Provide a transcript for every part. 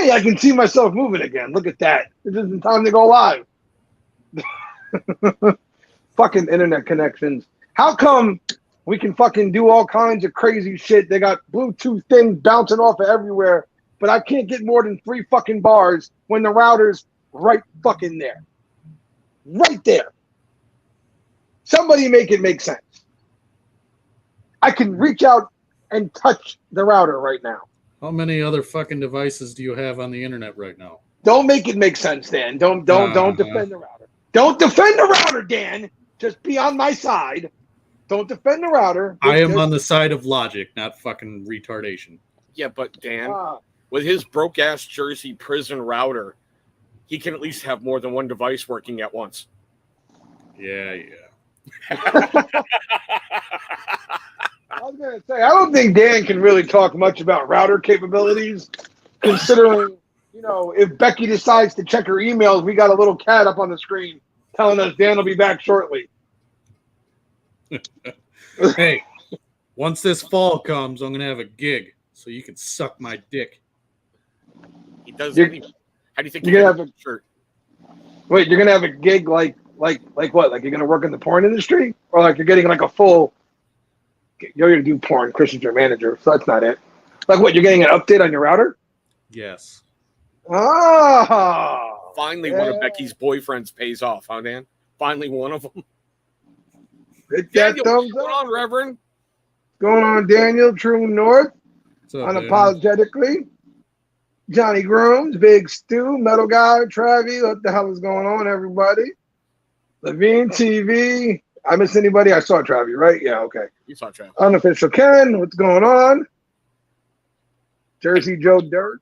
Hey, I can see myself moving again. Look at that. It isn't time to go live. Fucking internet connections. How come we can fucking do all kinds of crazy shit? They got Bluetooth things bouncing off of everywhere, but I can't get more than 3 fucking bars when the router's right fucking there. Right there. Somebody make it make sense. I can reach out and touch the router right now. How many other fucking devices do you have on the internet right now? Don't make it make sense, Dan. Don't defend the router. Don't defend the router, Dan. Just be on my side. Don't defend the router. I am on the side of logic, not fucking retardation. Yeah, but Dan, with his broke-ass Jersey prison router, he can at least have more than one device working at once. Yeah. I was going to say, I don't think Dan can really talk much about router capabilities, considering, if Becky decides to check her emails, we got a little cat up on the screen telling us Dan will be back shortly. Hey, once this fall comes, I'm going to have a gig, so you can suck my dick. He does. How do you think you're going to have a shirt? Wait, you're going to have a gig like what? Like you're going to work in the porn industry? Or like you're getting like a full... You're going to do porn. Christian's your manager, so that's not it. Like what? You're getting an update on your router? Yes. Oh. Finally, one of Becky's boyfriends pays off, huh, Dan? Finally, one of them. Daniel, what's going on, Reverend? Going on, Daniel? True North. What's up, unapologetically. Johnny Grooms, Big Stu, Metal Guy, Travi. What the hell is going on, everybody? Levine TV. I missed anybody? I saw Travi, right? Yeah, okay. You saw Travi. Unofficial Ken. What's going on? Jersey Joe Dirt.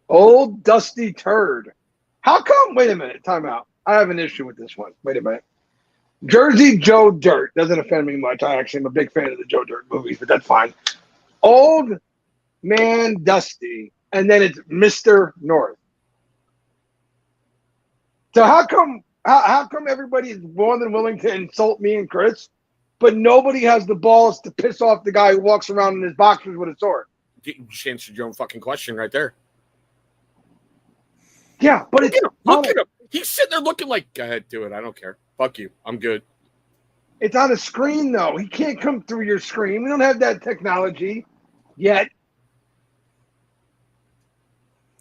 Old Dusty Turd. How come? Wait a minute. Time out. I have an issue with this one. Wait a minute. Jersey Joe Dirt doesn't offend me much. I actually am a big fan of the Joe Dirt movies, but that's fine. Old Man Dusty, and then it's Mr. North. So how come everybody is more than willing to insult me and Chris, but nobody has the balls to piss off the guy who walks around in his boxers with a sword? You just answered your own fucking question right there. Yeah, but look at him. He's sitting there looking like, go ahead, do it. I don't care. Fuck you. I'm good. It's on a screen, though. He can't come through your screen. We don't have that technology yet.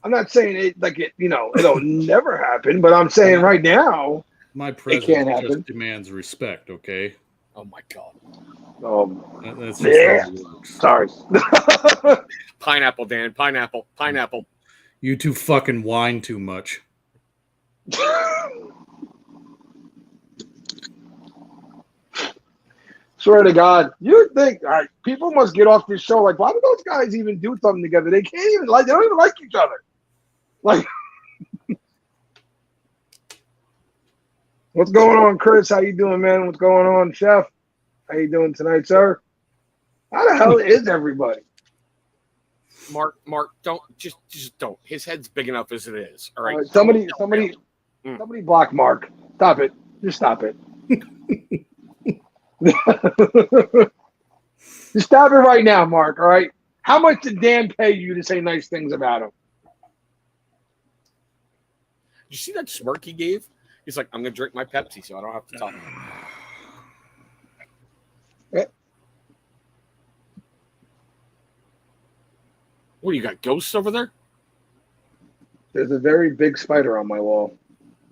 I'm not saying it'll never happen, but I'm saying right now, my president just demands respect, okay? Oh, my God. That's just how it works. Sorry. Pineapple, Dan. Pineapple. You two fucking whine too much. Swear to God, you think people must get off this show like, why do those guys even do something together? They can't even they don't even like each other. Like, what's going on, Chris? How you doing, man? What's going on, Chef? How you doing tonight, sir? How the hell is everybody? Mark, don't just don't. His head's big enough as it is. All right. Somebody block Mark. Stop it. Just stop it. Just stop it right now, Mark. All right. How much did Dan pay you to say nice things about him? You see that smirk he gave? He's like, I'm gonna drink my Pepsi, so I don't have to talk. What, you got ghosts over there? There's a very big spider on my wall.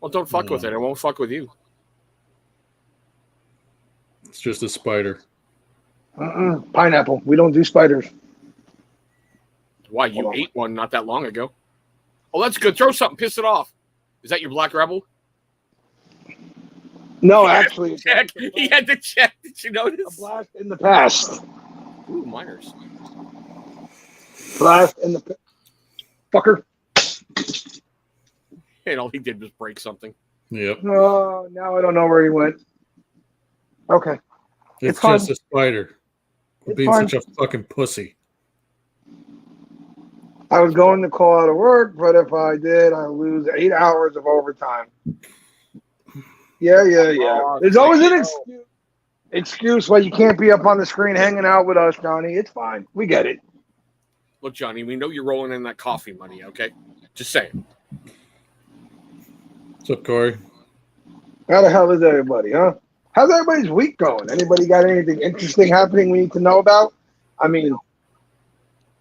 Well, don't fuck with it. It won't fuck with you. It's just a spider. Pineapple. We don't do spiders. Why? You ate one not that long ago. Oh, that's good. Throw something. Piss it off. Is that your Black Rebel? No, actually. He had to check. Did you notice? A blast in the past. Ooh, miners. Blast in the fucker. And all he did was break something. Yep. Oh, now I don't know where he went. Okay. It's just a spider. Being such a fucking pussy. I was going to call out of work, but if I did, I lose 8 hours of overtime. Yeah. There's always an excuse why you can't be up on the screen hanging out with us, Johnny. It's fine. We get it. Look, Johnny, we know you're rolling in that coffee money, okay? Just saying. What's up, Corey? How the hell is everybody, huh? How's everybody's week going? Anybody got anything interesting happening we need to know about? I mean,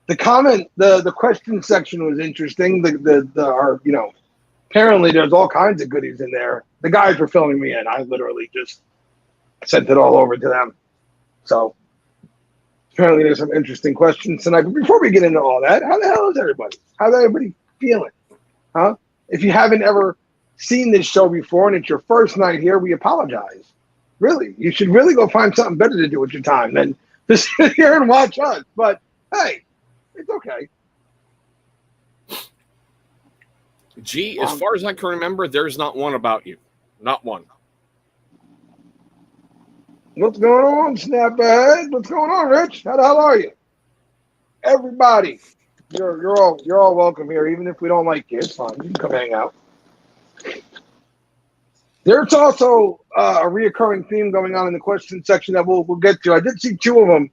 the question section was interesting. Apparently there's all kinds of goodies in there. The guys were filling me in. I literally just sent it all over to them. So apparently there's some interesting questions tonight. But before we get into all that, how the hell is everybody? How's everybody feeling? Huh? If you haven't ever seen this show before and it's your first night here, we apologize. Really, you should really go find something better to do with your time than to sit here and watch us. But hey, it's okay. Gee, as far as I can remember, there's not one about you. Not one. What's going on, Snapperheads? What's going on, Rich? How the hell are you? Everybody, you're all welcome here, even if we don't like you. It's fine. You can come hang out. There's also a reoccurring theme going on in the question section that we'll get to. I did see two of them,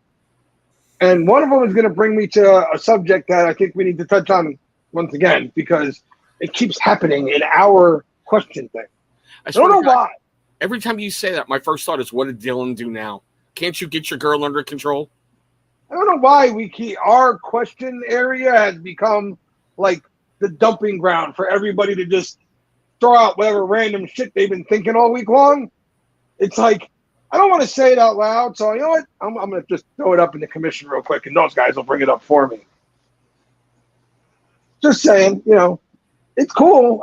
and one of them is going to bring me to a subject that I think we need to touch on once again because it keeps happening in our question thing. I don't know why. Every time you say that, my first thought is, what did Dylan do now? Can't you get your girl under control? I don't know why our question area has become like the dumping ground for everybody to just throw out whatever random shit they've been thinking all week long. It's like, I don't want to say it out loud, so you know what? I'm going to just throw it up in the commission real quick, and those guys will bring it up for me. Just saying, it's cool,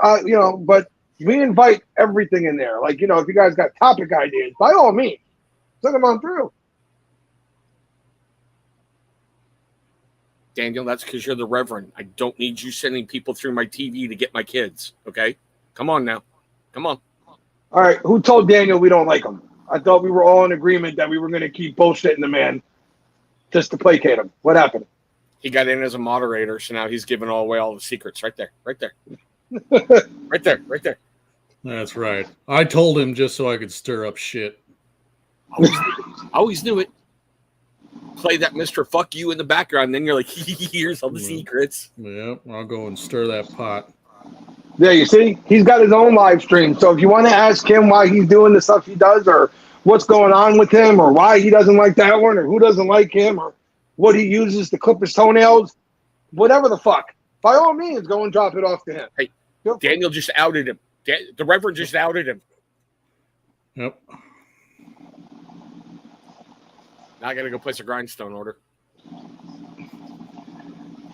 but we invite everything in there. Like, if you guys got topic ideas, by all means, send them on through. Daniel, that's because you're the Reverend. I don't need you sending people through my TV to get my kids, okay? Come on now. Come on. All right, who told Daniel we don't like him? I thought we were all in agreement that we were going to keep bullshitting the man just to placate him. What happened? He got in as a moderator, so now he's giving away all the secrets. Right there. Right there. Right there. Right there. That's right. I told him just so I could stir up shit. Always knew it. Play that Mr. Fuck You in the background, and then you're like, here's all the secrets. Yeah, I'll go and stir that pot. Yeah, you see? He's got his own live stream. So if you want to ask him why he's doing the stuff he does or what's going on with him or why he doesn't like that one or who doesn't like him or what he uses to clip his toenails, whatever the fuck, by all means, go and drop it off to him. Hey, Daniel just outed him. The Reverend just outed him. Yep. Now I got to go place a grindstone order.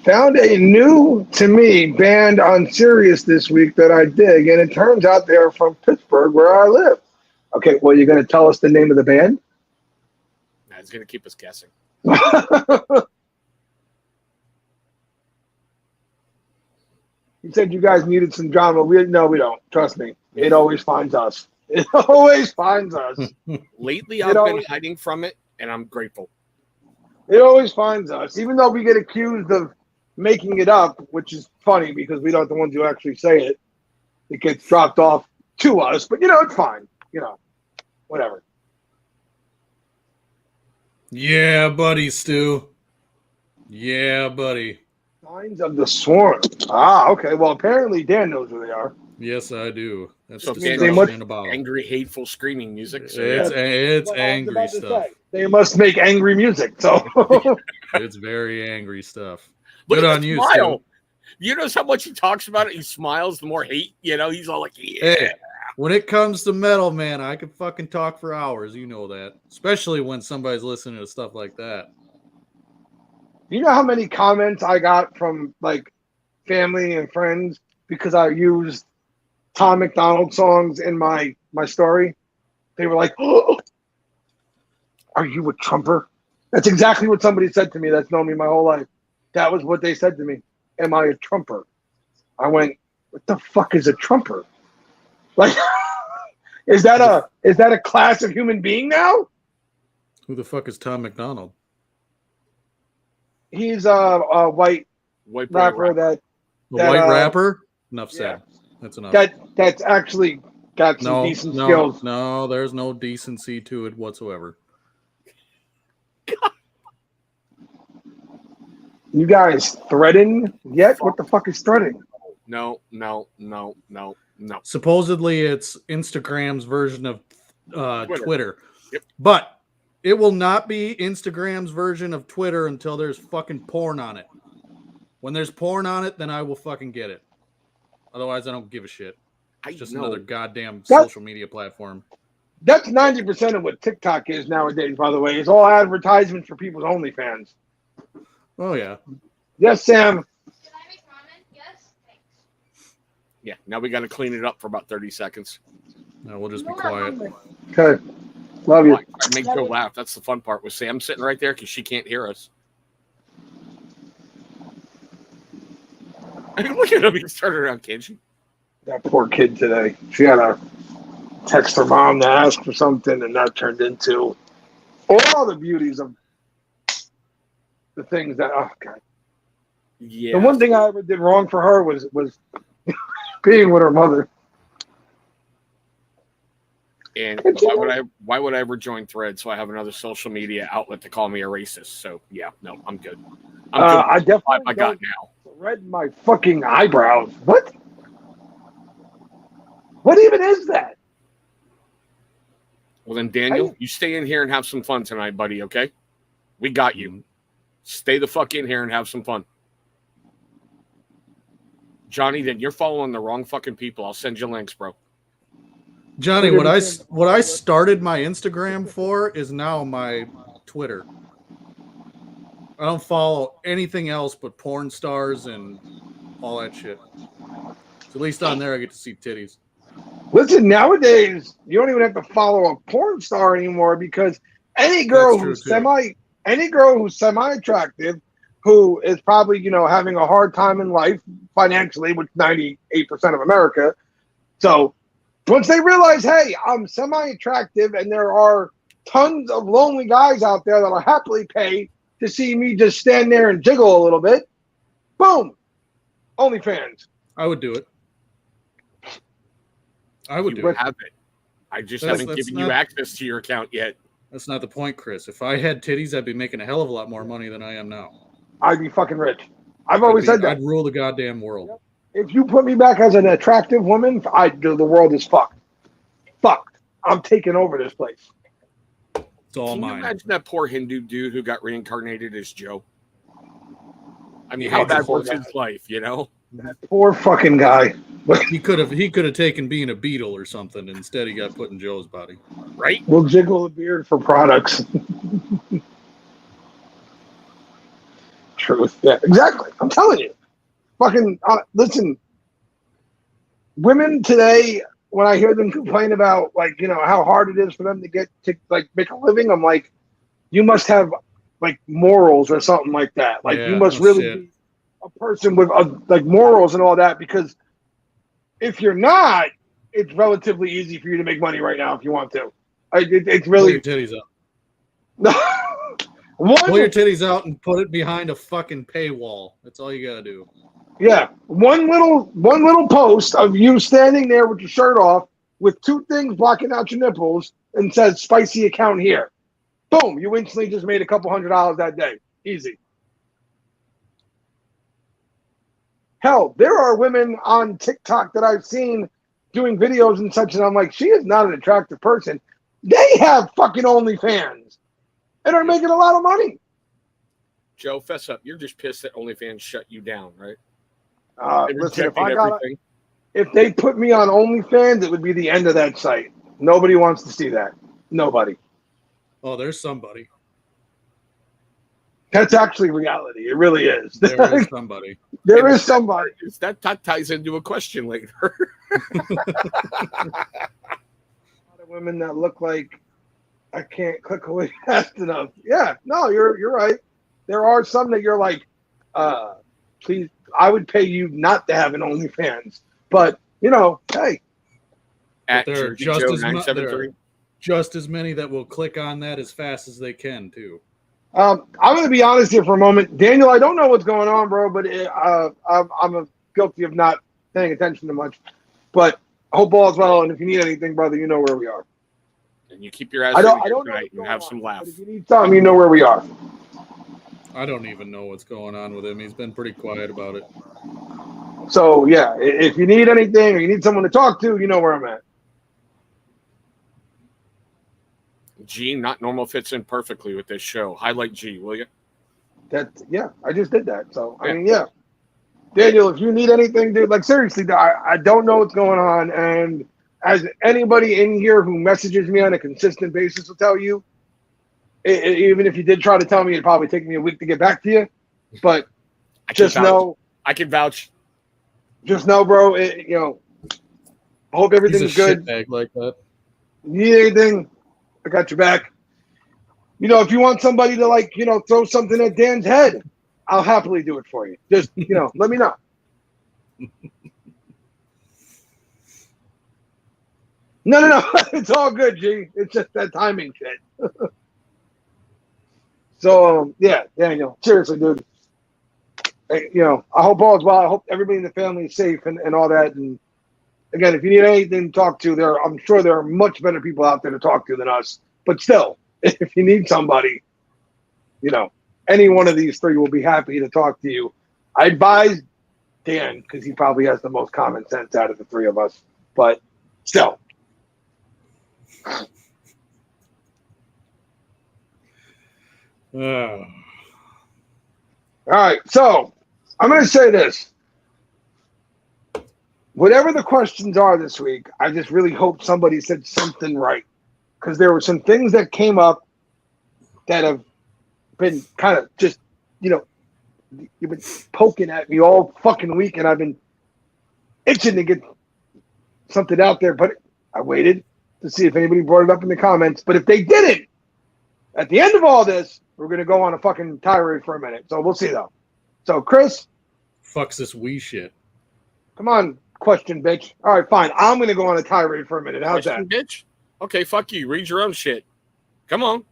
Found a new, to me, band on Sirius this week that I dig, and it turns out they're from Pittsburgh, where I live. Okay, well, you're going to tell us the name of the band? Nah, it's going to keep us guessing. You said you guys needed some drama. No, we don't. Trust me. It always finds us. It always finds us. Lately, I've been hiding from it, and I'm grateful. It always finds us. Even though we get accused of making it up, which is funny because we aren't the ones who actually say it. It gets dropped off to us, but it's fine. Whatever. Yeah, buddy, Stu. Yeah, buddy. Signs of the Swarm. Ah, okay. Well, apparently Dan knows who they are. Yes, I do. That's so destruction in a bottle. Angry, hateful, screaming music. So it's angry stuff. They must make angry music. So it's very angry stuff. Look Good at on the you, smile. Stu. You notice how much he talks about it? He smiles, the more hate, he's all like, yeah. Hey, when it comes to metal, man, I could fucking talk for hours. You know that. Especially when somebody's listening to stuff like that. You know how many comments I got from like family and friends because I used Tom McDonald songs in my story? They were like, oh, are you a Trumper? That's exactly what somebody said to me that's known me my whole life. That was what they said to me. Am I a Trumper? I went, what the fuck is a Trumper? Like, is that a class of human being now? Who the fuck is Tom McDonald? He's a white rapper that white rapper? Enough said. Yeah. That's enough. That's actually got some decent skills. No, there's no decency to it whatsoever. You guys threading yet? What the fuck is threading? No. Supposedly, it's Instagram's version of Twitter. Yep. But it will not be Instagram's version of Twitter until there's fucking porn on it. When there's porn on it, then I will fucking get it. Otherwise, I don't give a shit. It's just another goddamn social media platform. That's 90% of what TikTok is nowadays, by the way. It's all advertisements for people's OnlyFans. Oh, yeah. Yes, Sam. Can I make ramen? Yes. Thanks. Yeah, now we got to clean it up for about 30 seconds. No, we'll just be quiet. Okay. Love you. Make Joe laugh. That's the fun part with Sam sitting right there because she can't hear us. Look at him. He started around, can't she? That poor kid today. She had to text her mom to ask for something, and that turned into all the beauties of the things that, oh, God. Yeah. The one thing I ever did wrong for her was being with her mother. And why would I ever join Thread so I have another social media outlet to call me a racist? So yeah, no, I'm good. I'm good. I definitely I got now. Red my fucking eyebrows. What? What even is that? Well then, Daniel, you stay in here and have some fun tonight, buddy. Okay, we got you. Stay the fuck in here and have some fun. Johnny, then you're following the wrong fucking people. I'll send you links, bro. Johnny, what I started my Instagram for is now my Twitter. I don't follow anything else but porn stars and all that shit. So at least on there I get to see titties. Listen, nowadays you don't even have to follow a porn star anymore because any girl who's semi-attractive, who is probably, having a hard time in life financially, which 98% of America. So once they realize, hey, I'm semi-attractive and there are tons of lonely guys out there that'll happily pay to see me just stand there and jiggle a little bit, boom, OnlyFans. I would do it. I would do it. Have it. I just haven't given you access to your account yet. That's not the point, Chris. If I had titties, I'd be making a hell of a lot more money than I am now. I'd be fucking rich. I've always said that. I'd rule the goddamn world. If you put me back as an attractive woman, the world is fucked. Fucked. I'm taking over this place. It's all mine. Can you imagine that poor Hindu dude who got reincarnated as Joe? I mean, how bad was his life, That poor fucking guy. He could have taken being a beetle or something. Instead, he got put in Joe's body. Right? We'll jiggle the beard for products. Truth. Yeah, exactly. I'm telling you. Fucking listen. Women today, when I hear them complain about how hard it is for them to get to make a living, I'm like, you must have morals or something like that. You must really be a person with morals and all that, because if you're not, it's relatively easy for you to make money right now if you want to. It's really pull your titties out. Pull your titties out and put it behind a fucking paywall. That's all you gotta do. Yeah, one little post of you standing there with your shirt off with two things blocking out your nipples and says "spicy account here." Boom! You instantly just made a couple $100 that day. Easy. Hell, there are women on TikTok that I've seen doing videos and such, and I'm like, she is not an attractive person. They have fucking OnlyFans and are making a lot of money. Joe, fess up. You're just pissed that OnlyFans shut you down, right? Listen, if they put me on OnlyFans, it would be the end of that site. Nobody wants to see that. Nobody. Oh, there's somebody. That's actually reality. It really is. There is somebody. There is somebody. That ties into a question later. A lot of women that look like I can't click away fast enough. Yeah, no, you're right. There are some that you're like, please, I would pay you not to have an OnlyFans. But, hey. At there are just as many that will click on that as fast as they can, too. I'm going to be honest here for a moment. Daniel, I don't know what's going on, bro, but I'm guilty of not paying attention to much. But I hope all is well, and if you need anything, brother, you know where we are. And you keep your ass tonight and have some laughs. If you need something, you know where we are. I don't even know what's going on with him. He's been pretty quiet about it. So yeah, if you need anything or you need someone to talk to, you know where I'm at. G, not normal fits in perfectly with this show. Highlight G, will you? Yeah, I just did that. So I Yeah. mean, yeah. Daniel, if you need anything, dude, like seriously, I don't know what's going on. And as anybody in here who messages me on a consistent basis will tell you, even if you did try to tell me, it'd probably take me a week to get back to you. But just know, I can vouch. Just know, bro. I hope everything's He's a good. shitbag like that. Need anything? I got your back. If you want somebody to throw something at Dan's head, I'll happily do it for you. Just let me know. No. It's all good, G. It's just that timing shit. So, yeah, Daniel, seriously, dude. I hope all is well. I hope everybody in the family is safe and all that. And again, if you need anything to talk to, I'm sure there are much better people out there to talk to than us. But still, if you need somebody, any one of these three will be happy to talk to you. I advise Dan because he probably has the most common sense out of the three of us. But still. Oh. All right, so I'm going to say this. Whatever the questions are this week, I just really hope somebody said something right. Because there were some things that came up that have been kind of just, you've been poking at me all fucking week, and I've been itching to get something out there. But I waited to see if anybody brought it up in the comments. But if they didn't, at the end of all this, we're going to go on a fucking tirade for a minute. So we'll see, though. So, Chris. Fucks this wee shit. Come on, question, bitch. All right, fine. I'm going to go on a tirade for a minute. How's Question, that? bitch? Okay, fuck you. Read your own shit. Come on.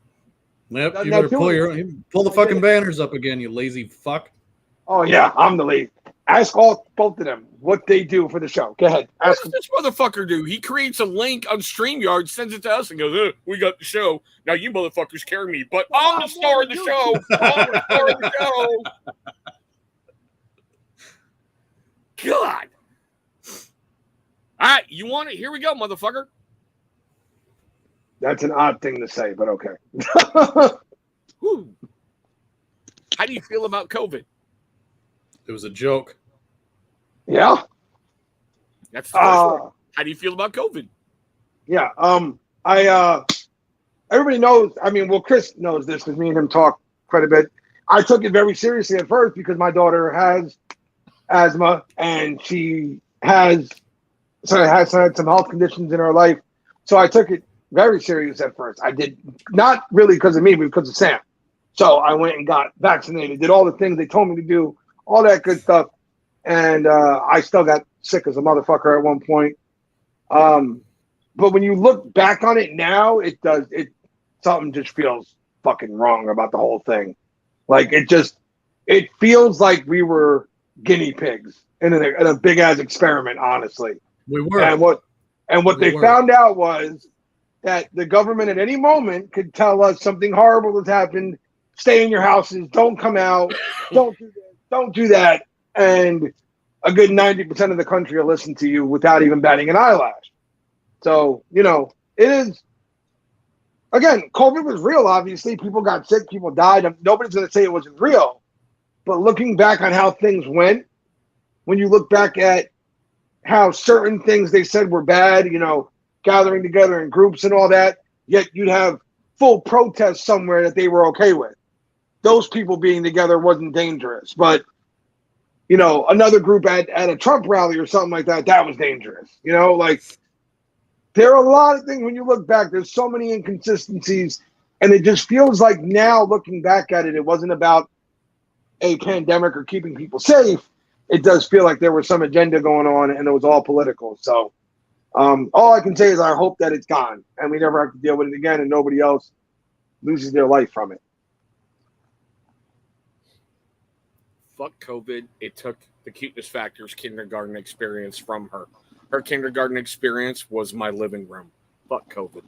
Yep, you better pull the fucking banners up again, you lazy fuck. Oh, yeah, I'm the lead. Ask both of them what they do for the show. Go ahead. What does this motherfucker do? He creates a link on StreamYard, sends it to us, and goes, we got the show. Now you motherfuckers carry me. But I'm the star of the show. I'm the star of the show. God. All right, you want it? Here we go, motherfucker. That's an odd thing to say, but okay. How do you feel about COVID? It was a joke. Yeah. That's the first one. How do you feel about COVID? Yeah. Everybody knows. I mean, well, Chris knows this because me and him talk quite a bit. I took it very seriously at first because my daughter has asthma and she has had some health conditions in her life. So I took it very serious at first. I did not really because of me, but because of Sam. So I went and got vaccinated, did all the things they told me to do, all that good stuff. And I still got sick as a motherfucker at one point. But when you look back on it now, something just feels fucking wrong about the whole thing. Like it feels like we were guinea pigs in a big ass experiment, honestly. We were. And what they found out was that the government at any moment could tell us something horrible has happened. Stay in your houses. Don't come out. Don't do this. Don't do that. And a good 90% of the country will listen to you without even batting an eyelash. So, it is. Again, COVID was real, obviously. People got sick. People died. Nobody's going to say it wasn't real. But looking back on how things went, when you look back at how certain things they said were bad, gathering together in groups and all that, yet you'd have full protests somewhere that they were okay with. Those people being together wasn't dangerous. But, another group at a Trump rally or something like that, that was dangerous. There are a lot of things when you look back, there's so many inconsistencies, and it just feels like now looking back at it, it wasn't about a pandemic or keeping people safe. It does feel like there was some agenda going on and it was all political. So all I can say is I hope that it's gone and we never have to deal with it again and nobody else loses their life from it. Fuck COVID. It took the Cuteness Factor's kindergarten experience from her. Her kindergarten experience was my living room. Fuck COVID.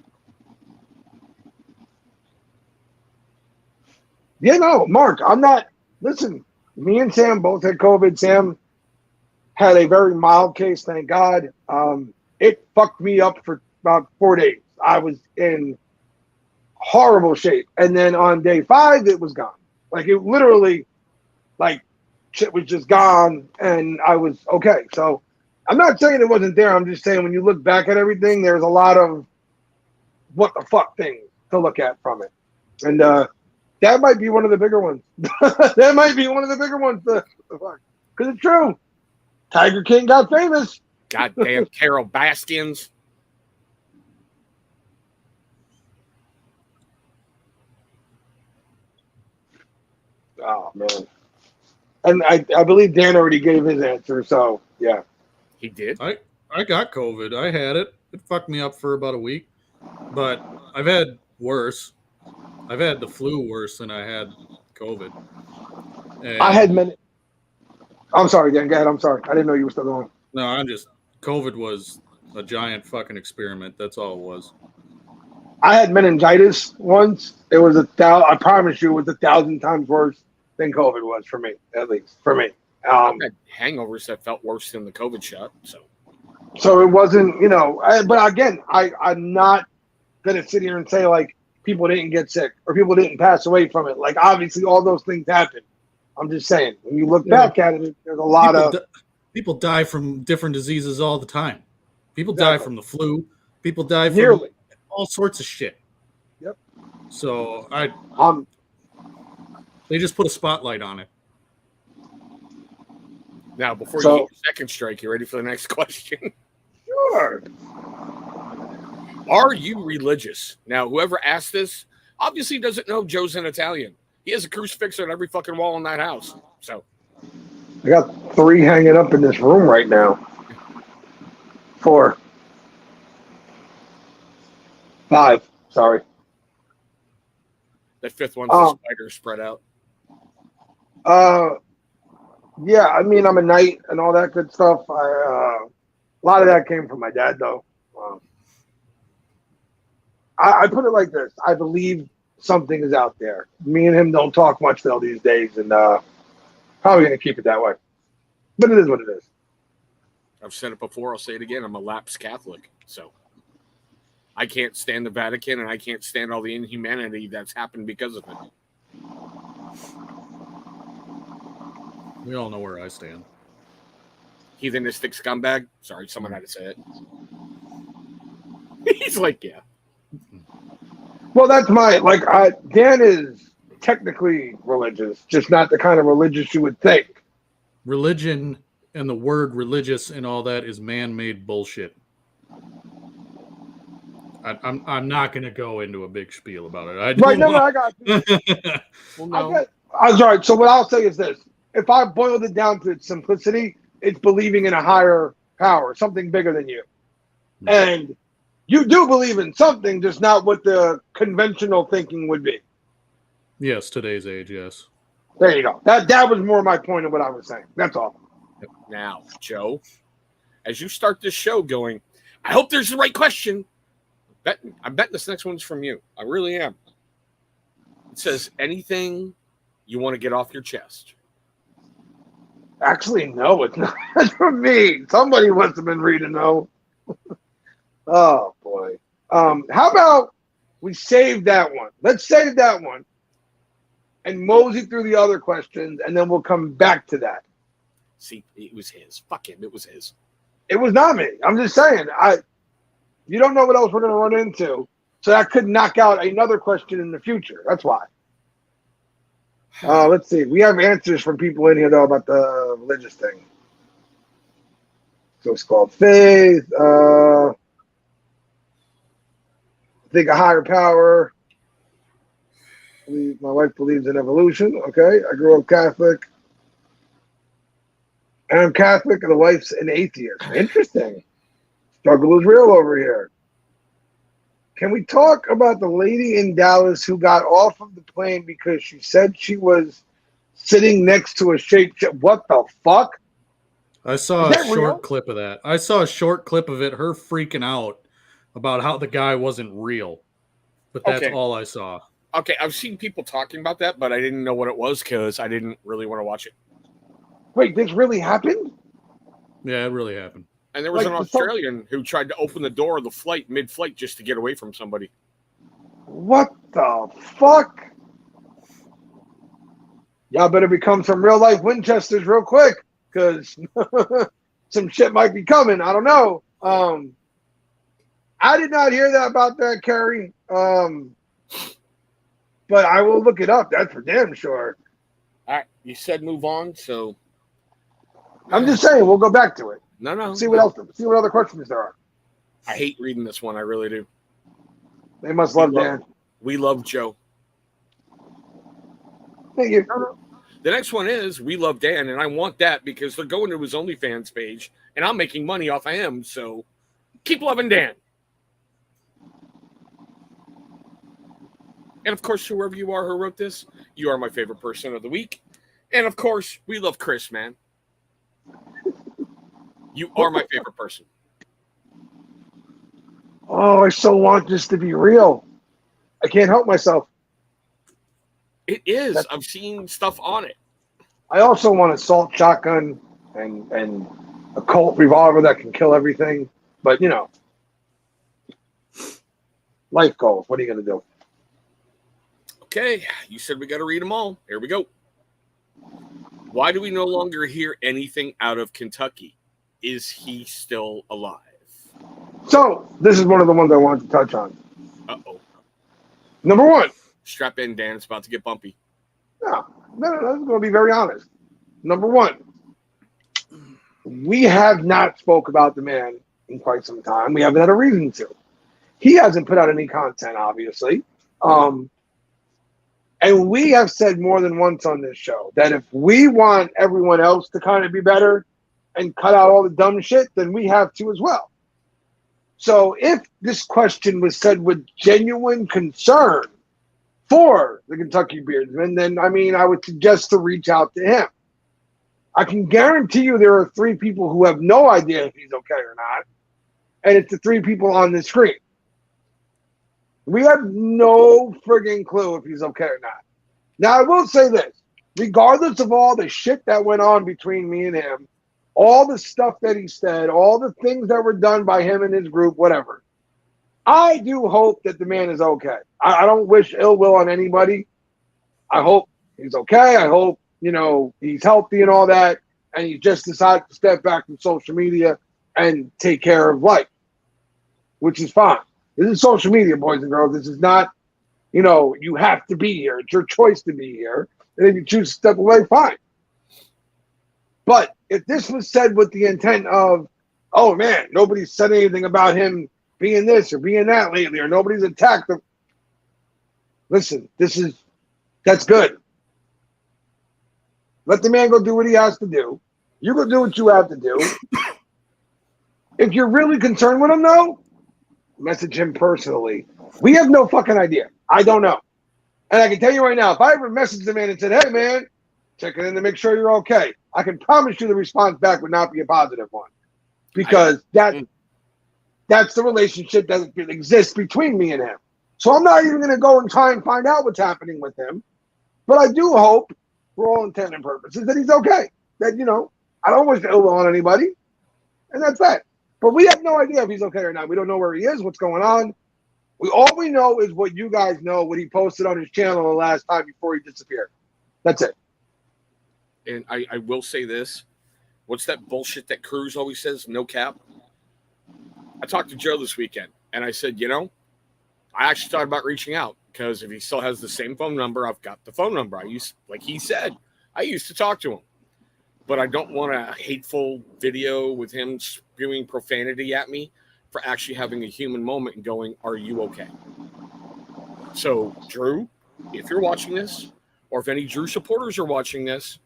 Yeah, no, Mark, I'm not. Listen, me and Sam both had COVID. Sam had a very mild case, thank God. It fucked me up for about 4 days. I was in horrible shape. And then on day 5, it was gone. Like it literally, like shit was just gone and I was okay. So I'm not saying it wasn't there. I'm just saying when you look back at everything, there's a lot of what the fuck things to look at from it. And that might be one of the bigger ones. That might be one of the bigger ones. Because it's true. Tiger King got famous. Goddamn Carol Baskins. Oh, man. And I believe Dan already gave his answer. So, yeah. He did? I got COVID. I had it. It fucked me up for about a week. But I've had worse. I've had the flu worse than I had COVID. And I had many. I'm sorry, Dan. Go ahead. I'm sorry. I didn't know you were still going. no, COVID was a giant fucking experiment. That's all it was. I had meningitis once. It was I promise you, it was 1,000 times worse than COVID was for me, at least for me. I've had hangovers that felt worse than the COVID shot. So it wasn't, but again, I'm not going to sit here and say like people didn't get sick or people didn't pass away from it. Like obviously all those things happened. I'm just saying, when you look back at it, there's a lot of people die from different diseases all the time. People die from the flu. People die from nearly all sorts of shit. Yep. So they just put a spotlight on it. Now, before you get your second strike, you ready for the next question? Sure. Are you religious? Now, whoever asked this obviously doesn't know Joe's an Italian. He has a crucifix on every fucking wall in that house. So I got 3 hanging up in this room right now. 4. 5. Sorry. that 5th one's the spider spread out. Yeah, I mean, I'm a knight and all that good stuff. A lot of that came from my dad, though. I put it like this. I believe something is out there. Me and him don't talk much though these days, and probably going to keep it that way. But it is what it is. I've said it before. I'll say it again. I'm a lapsed Catholic, so I can't stand the Vatican, and I can't stand all the inhumanity that's happened because of it. We all know where I stand. Heathenistic scumbag. Sorry, someone had to say it. He's like, yeah. Well, that's Dan is technically religious, just not the kind of religious you would think. Religion and the word religious and all that is man-made bullshit. I'm not going to go into a big spiel about it. I got you. Well, no. I'm sorry. So what I'll say is this. If I boiled it down to its simplicity, it's believing in a higher power, something bigger than you. And you do believe in something, just not what the conventional thinking would be. Yes, today's age, yes. There you go. That was more my point of what I was saying. That's all. Now, Joe, as you start this show going, I hope there's the right question. I'm betting this next one's from you. I really am. It says, anything you want to get off your chest? Actually, no, it's not from me. Somebody must have been reading, though. Oh, boy. How about we save that one? Let's save that one and mosey through the other questions, and then we'll come back to that. See, it was his. Fuck him. It was his. It was not me. I'm just saying. You don't know what else we're going to run into, so that could knock out another question in the future. That's why. Let's see. We have answers from people in here, though, about the religious thing. So it's called faith. I think a higher power. My wife believes in evolution. Okay. I grew up Catholic. And I'm Catholic, and the wife's an atheist. Interesting. Struggle is real over here. Can we talk about the lady in Dallas who got off of the plane because she said she was sitting next to a shapeshifter? What the fuck? I saw a short clip of that. I saw a short clip of it, her freaking out about how the guy wasn't real. But that's all I saw. Okay, I've seen people talking about that, but I didn't know what it was because I didn't really want to watch it. Wait, this really happened? Yeah, it really happened. And there was Like, an Australian who tried to open the door of the flight mid-flight just to get away from somebody. What the fuck? Y'all better become some real life Winchesters real quick, because some shit might be coming. I don't know. I did not hear that about that, Carrie. But I will look it up. That's for damn sure. All right, you said move on, so I'm just saying we'll go back to it. no. See what else. See what other questions there are. I hate reading this one. I really do. They must love Dan. We love Joe. Thank you. The next one is we love Dan, and I want that because they're going to his OnlyFans page, and I'm making money off of him. So keep loving Dan. And of course, whoever you are who wrote this, you are my favorite person of the week. And of course, we love Chris, man. You are my favorite person. Oh, I so want this to be real. I can't help myself. It is. I've seen stuff on it. I also want a salt shotgun and a Colt revolver that can kill everything. But, you know, life goals. What are you going to do? Okay, you said we got to read them all. Here we go. Why do we no longer hear anything out of Kentucky? Is he still alive? So, this is one of the ones I wanted to touch on. Uh-oh. Number one. Strap in, Dan. It's about to get bumpy. No, I'm going to be very honest. Number one, we have not spoke about the man in quite some time. We haven't had a reason to. He hasn't put out any content, obviously. And we have said more than once on this show that if we want everyone else to kind of be better and cut out all the dumb shit, then we have to as well. So if this question was said with genuine concern for the Kentucky Beardsman, then, I mean, I would suggest to reach out to him. I can guarantee you there are 3 people who have no idea if he's okay or not, and it's the 3 people on the screen. We have no friggin' clue if he's okay or not. Now, I will say this. Regardless of all the shit that went on between me and him, all the stuff that he said, all the things that were done by him and his group, whatever, I do hope that the man is okay. I don't wish ill will on anybody. I hope he's okay. I hope, you know, he's healthy and all that, and he just decided to step back from social media and take care of life, which is fine. This is social media, boys and girls. This is not, you know, you have to be here. It's your choice to be here. And if you choose to step away, fine. But if this was said with the intent of, oh, man, nobody's said anything about him being this or being that lately, or nobody's attacked him. Listen, that's good. Let the man go do what he has to do. You go do what you have to do. If you're really concerned with him, though, message him personally. We have no fucking idea. I don't know. And I can tell you right now, if I ever messaged the man and said, hey, man, checking in to make sure you're okay, I can promise you the response back would not be a positive one. Because that's the relationship that exists between me and him. So I'm not even going to go and try and find out what's happening with him. But I do hope, for all intent and purposes, that he's okay. That, you know, I don't wish ill will on anybody. And that's that. But we have no idea if he's okay or not. We don't know where he is, what's going on. All we know is what you guys know, what he posted on his channel the last time before he disappeared. That's it. And I will say this. What's that bullshit that Cruz always says? No cap. I talked to Joe this weekend, and I said, you know, I actually thought about reaching out because if he still has the same phone number, I've got the phone number. Like he said, I used to talk to him. But I don't want a hateful video with him spewing profanity at me for actually having a human moment and going, are you okay? So, Drew, if you're watching this, or if any Drew supporters are watching this,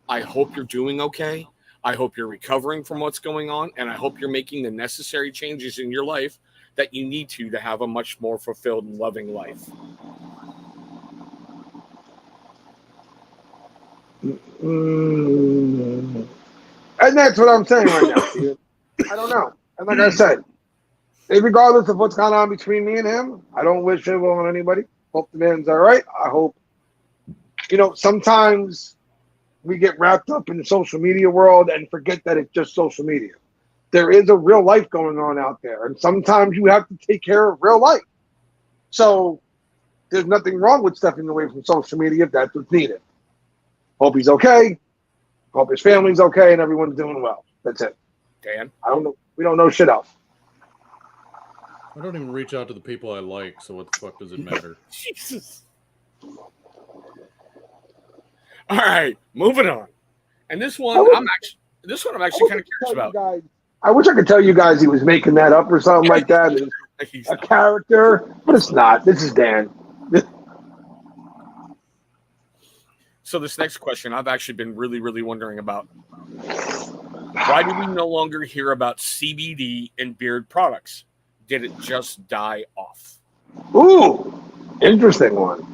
I hope you're doing okay. I hope you're recovering from what's going on, and I hope you're making the necessary changes in your life that you need to have a much more fulfilled and loving life. And that's what I'm saying right now, Steve. I don't know. And like I said, regardless of what's gone on between me and him, I don't wish ill will on anybody. Hope the man's all right. I hope, you know, sometimes we get wrapped up in the social media world and forget that it's just social media. There is a real life going on out there, and sometimes you have to take care of real life. So there's nothing wrong with stepping away from social media if that's what's needed. Hope he's okay. Hope his family's okay and everyone's doing well. That's it. Dan? I don't know. We don't know shit else. I don't even reach out to the people I like, so what the fuck does it matter? Jesus. All right, moving on. And this one, I'm actually kind of curious about. Guys, I wish I could tell you guys he was making that up or something like that. It's a character, but it's not. This is Dan. So this next question, I've actually been really, really wondering about. Why do we no longer hear about CBD in beard products? Did it just die off? Ooh, interesting one.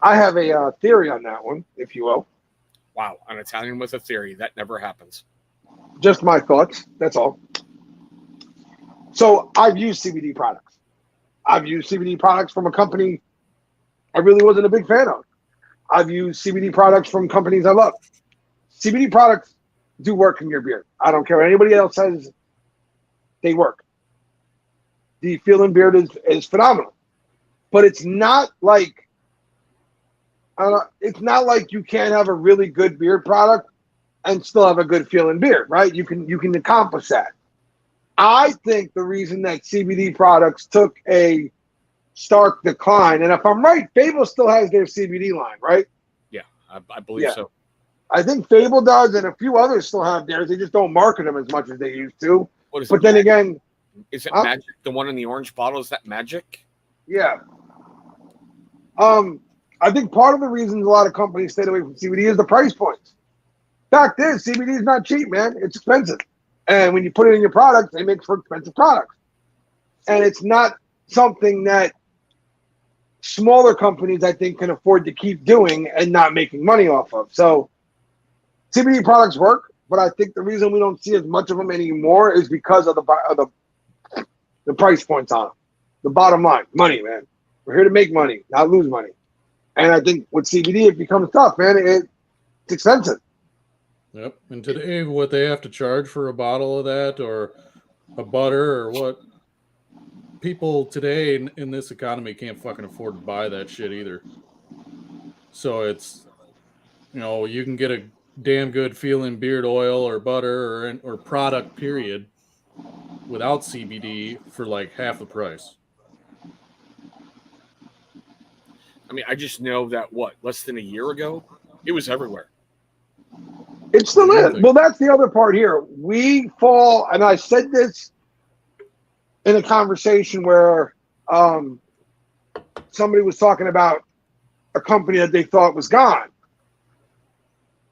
I have a theory on that one, if you will. Wow, an Italian with a theory. That never happens. Just my thoughts. That's all. So I've used CBD products. I've used CBD products from a company I really wasn't a big fan of. I've used CBD products from companies I love. CBD products do work in your beard. I don't care what anybody else says. They work. The feeling beard is phenomenal. But it's not like you can't have a really good beard product and still have a good feeling beard, right? You can accomplish that. I think the reason that CBD products took a stark decline, and if I'm right, Fable still has their CBD line, right? Yeah, I believe so. I think Fable does, and a few others still have theirs. They just don't market them as much as they used to. What is but it, then Magic? again, is it Magic? The one in the orange bottle, is that Magic? Yeah. I think part of the reason a lot of companies stayed away from CBD is the price points. Fact is, CBD is not cheap, man. It's expensive. And when you put it in your products, it makes for expensive products. And it's not something that smaller companies, I think, can afford to keep doing and not making money off of. So CBD products work, but I think the reason we don't see as much of them anymore is because of the price points on them. The bottom line, money, man. We're here to make money, not lose money. And I think with CBD, it becomes tough, man. It's expensive. Yep. And today, what they have to charge for a bottle of that or a butter or what? People today in this economy can't fucking afford to buy that shit either. So it's, you can get a damn good feeling beard oil or butter or product, period, without CBD for like half the price. I mean, I just know that, less than a year ago, it was everywhere. It still is. Well, that's the other part here. We fall, and I said this in a conversation where somebody was talking about a company that they thought was gone.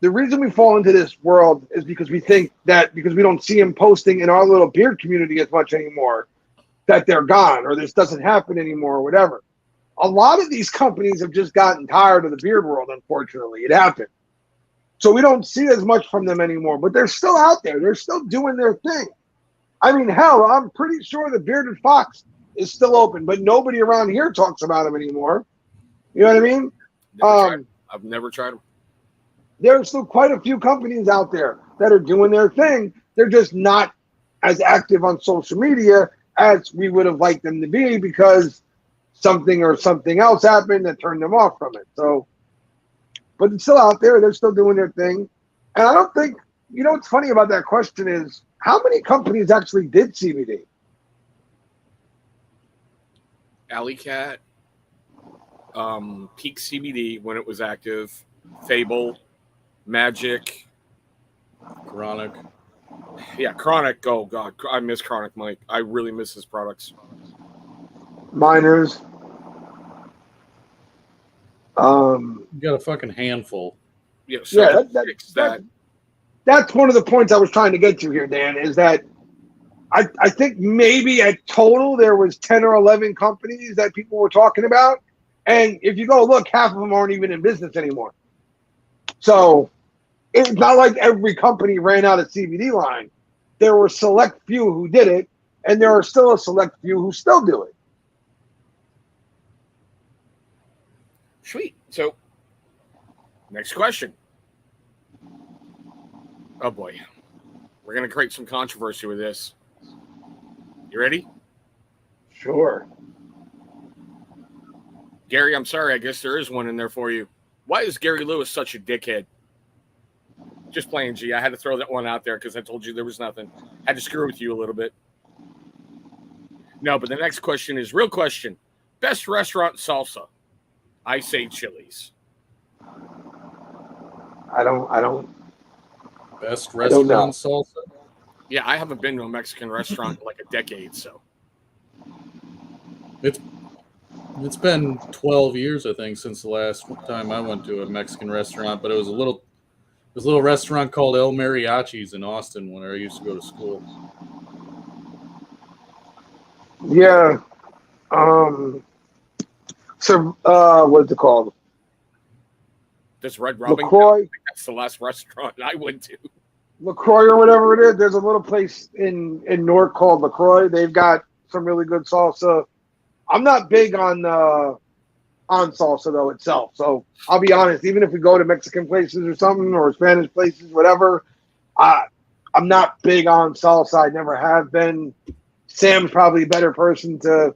The reason we fall into this world is because we think that because we don't see them posting in our little beard community as much anymore, that they're gone or this doesn't happen anymore or whatever. A lot of these companies have just gotten tired of the beard world, unfortunately. It happened. So we don't see as much from them anymore, but they're still out there. They're still doing their thing. I mean, hell, I'm pretty sure the Bearded Fox is still open, but nobody around here talks about them anymore. You know what I mean? I've never tried them. There's still quite a few companies out there that are doing their thing. They're just not as active on social media as we would have liked them to be because something else happened that turned them off from it. So, but it's still out there. They're still doing their thing. And I don't think, what's funny about that question is how many companies actually did CBD? Alley Cat, Peak CBD when it was active, Fable, Magic, Chronic. Yeah, Chronic. Oh God, I miss Chronic, Mike. I really miss his products. Miners. You got a fucking handful. Yeah, so that's one of the points I was trying to get to here, Dan, is that I think maybe at total there was 10 or 11 companies that people were talking about. And if you go look, half of them aren't even in business anymore. So it's not like every company ran out of CBD line. There were select few who did it, and there are still a select few who still do it. Sweet. So Next question. Oh boy. We're going to create some controversy with this. You ready? Sure. Gary, I'm sorry. I guess there is one in there for you. Why is Gary Lewis such a dickhead? Just playing, G. I had to throw that one out there because I told you there was nothing. Had to screw with you a little bit. No, but the next question is real question. Best restaurant salsa? I say Chili's. I don't. Best I don't know. restaurant salsa? Yeah, I haven't been to a Mexican restaurant in like a decade, so. It's been 12 years, I think, since the last time I went to a Mexican restaurant, but it was a little restaurant called El Mariachi's in Austin when I used to go to school. Yeah. So, what's it called? Does Red Robin LaCroix? count? That's the last restaurant I went to. LaCroix or whatever it is. There's a little place in Newark called LaCroix. They've got some really good salsa. I'm not big on salsa though itself. So I'll be honest. Even if we go to Mexican places or something or Spanish places, whatever, I'm not big on salsa. I never have been. Sam's probably a better person to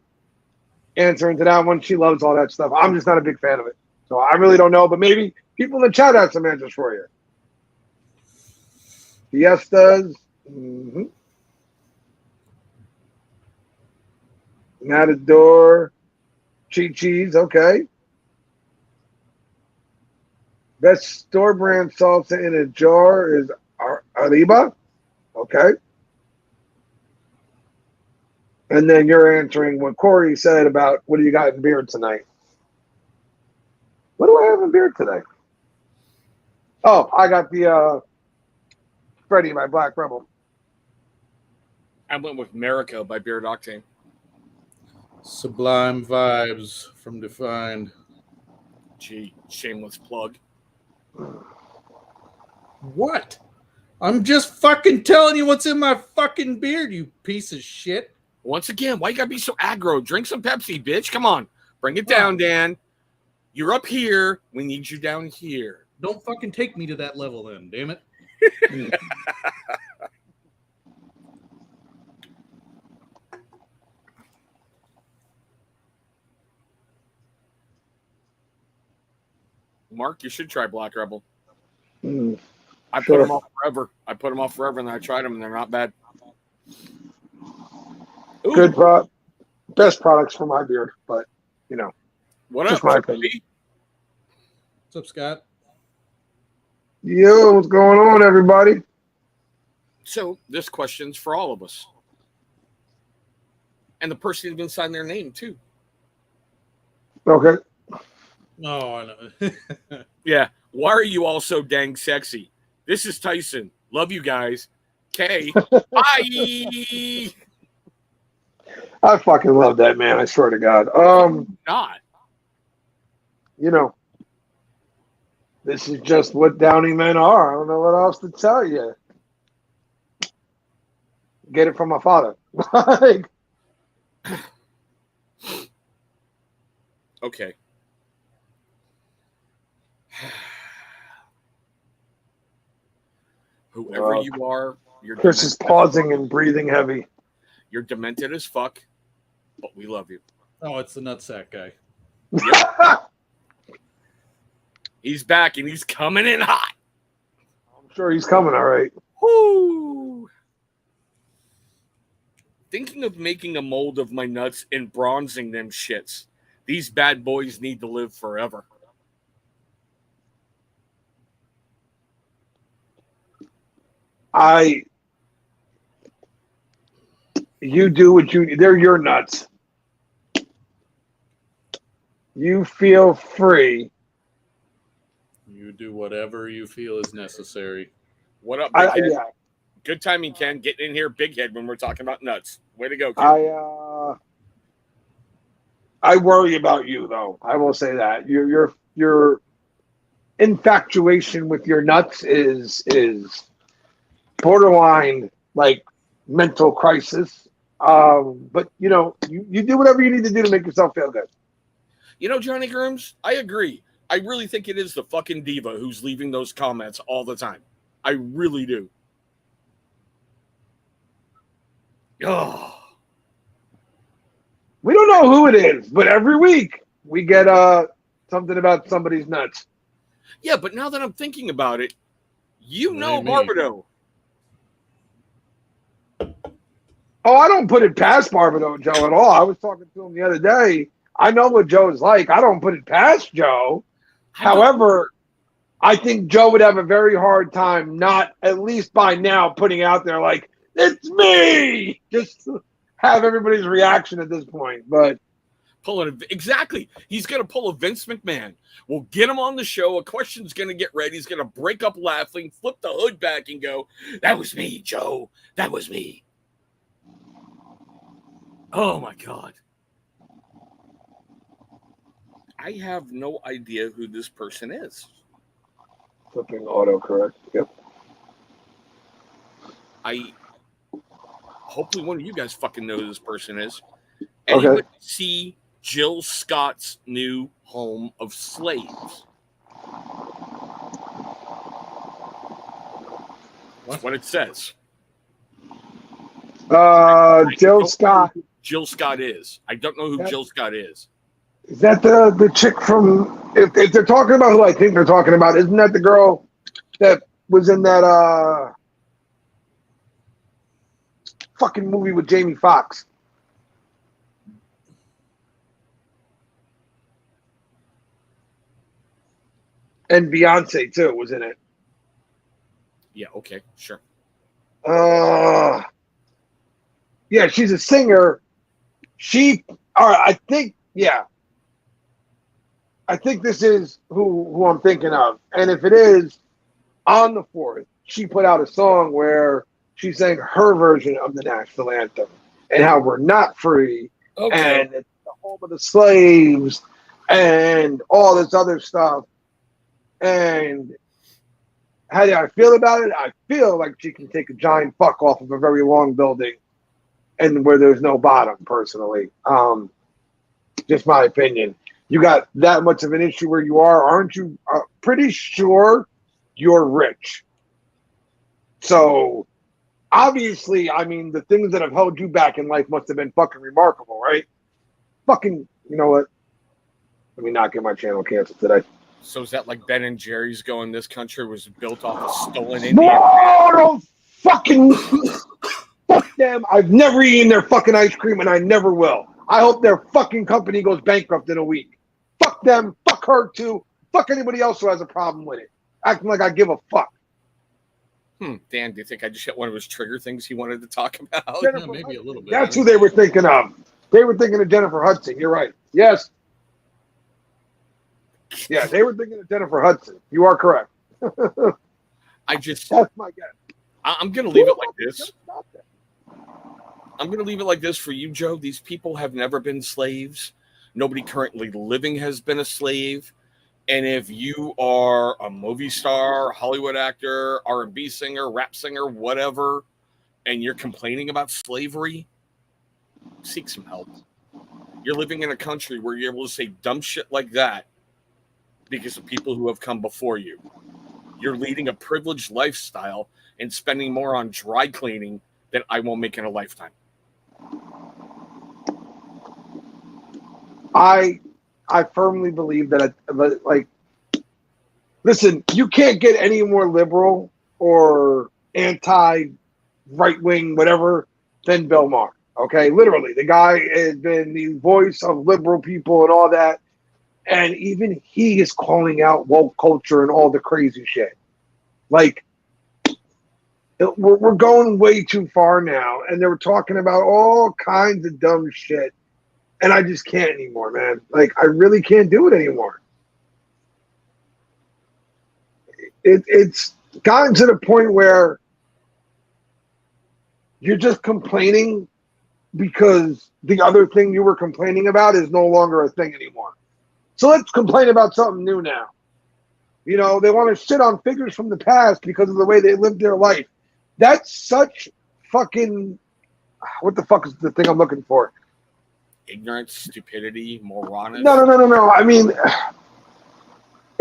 answer into that one. She loves all that stuff. I'm just not a big fan of it. So I really don't know. But maybe people in the chat have some answers for you. Fiestas. Mm-hmm. Matador. Chi-Chi's. Okay. Best store brand salsa in a jar is Arriba. Okay. And then you're answering what Corey said about what do you got in beer tonight? What do I have in beer today? Oh, I got the Freddie, my Black Rebel. I went with Marico by Beard Octane. Sublime Vibes from Defined. Gee, shameless plug. What? I'm just fucking telling you what's in my fucking beard, you piece of shit. Once again, why you gotta be so aggro? Drink some Pepsi, bitch. Come on. Bring it down, Dan. You're up here. We need you down here. Don't fucking take me to that level then, damn it. Mark, you should try Black Rebel. I Sure. put them off forever. And then I tried them, and they're not bad. Ooh, Good best products for my beard, but you know. what just up, my Triple opinion. B? What's up, Scott? Yo, what's going on, everybody? So this question's for all of us. And the person even signed their name, too. Oh, Okay. I know. Yeah. Why are you all so dang sexy? This is Tyson. Love you guys. K. Bye. I fucking love that man, I swear to God. Not. You know, this is just what Downey men are. I don't know what else to tell you. Get it from my father. Like, Okay. Whoever you are, you're Chris is pausing and breathing heavy. You're demented as fuck, but we love you. Oh, it's the nutsack guy. He's back and he's coming in hot. I'm sure he's coming, all right. Woo! Thinking of making a mold of my nuts and bronzing them shits. These bad boys need to live forever. You do what they're your nuts. You feel free. You do whatever you feel is necessary. What up, big head? Yeah. Good timing, Ken. Getting in here, big head, when we're talking about nuts. Way to go, Ken. I worry about you, though. I will say that your infatuation with your nuts is borderline like mental crisis. But you do whatever you need to do to make yourself feel good. You know, Johnny Grooms, I agree. I really think it is the fucking diva who's leaving those comments all the time. I really do. Oh. We don't know who it is, but every week we get something about somebody's nuts. Yeah, but now that I'm thinking about it, you know me. Barbados. Oh, I don't put it past Barbados Joe at all. I was talking to him the other day. I know what Joe's like. I don't put it past Joe. However, I think Joe would have a very hard time not, at least by now, putting out there like, it's me! Just have everybody's reaction at this point. But exactly. He's going to pull a Vince McMahon. We'll get him on the show. A question's going to get ready. He's going to break up laughing, flip the hood back, and go, that was me, Joe. That was me. Oh, my God. I have no idea who this person is. flipping autocorrect. Yep. Hopefully one of you guys fucking know who this person is. Okay. Anybody see Jill Scott's new home of slaves? That's what it says. Jill Scott. Jill Scott is. I don't know who Jill Scott is. Is that the chick from? If they're talking about who I think they're talking about, isn't that the girl that was in that fucking movie with Jamie Foxx? And Beyonce too was in it. Yeah. Okay. Sure. Yeah, she's a singer. I think this is who I'm thinking of. And if it is, on the 4th, she put out a song where she sang her version of the national anthem and how we're not free, and it's the home of the slaves and all this other stuff. And how do I feel about it? I feel like she can take a giant fuck off of a very long building and where there's no bottom, personally. Just my opinion. You got that much of an issue where you are, aren't you? Pretty sure you're rich. So, obviously, I mean, the things that have held you back in life must have been fucking remarkable, right? Fucking, you know what? Let me not get my channel canceled today. So is that like Ben and Jerry's going, this country was built off of stolen Indian? No, don't fucking fuck them. I've never eaten their fucking ice cream and I never will. I hope their fucking company goes bankrupt in a week. Fuck them. Fuck her too. Fuck anybody else who has a problem with it. Acting like I give a fuck. Dan, do you think I just hit one of his trigger things he wanted to talk about? Yeah, maybe a little bit. That's who they were thinking of. They were thinking of Jennifer Hudson. You're right. Yes. Yeah, they were thinking of Jennifer Hudson. You are correct. That's my guess. I'm going to leave it like this. I'm going to leave it like this for you, Joe. These people have never been slaves. Nobody currently living has been a slave. And if you are a movie star, Hollywood actor, R&B singer, rap singer, whatever, and you're complaining about slavery, seek some help. You're living in a country where you're able to say dumb shit like that because of people who have come before you. You're leading a privileged lifestyle and spending more on dry cleaning than I will make in a lifetime. I firmly believe that, listen, you can't get any more liberal or anti-right-wing, whatever, than Bill Maher, okay? Literally, the guy has been the voice of liberal people and all that, and even he is calling out woke culture and all the crazy shit. Like, we're going way too far now, and they were talking about all kinds of dumb shit. And I just can't anymore, man. Like, I really can't do it anymore. It's gotten to the point where you're just complaining because the other thing you were complaining about is no longer a thing anymore. So let's complain about something new now. You know, they want to shit on figures from the past because of the way they lived their life. That's such fucking... What the fuck is the thing I'm looking for? Ignorance, stupidity, moronic. No. I mean,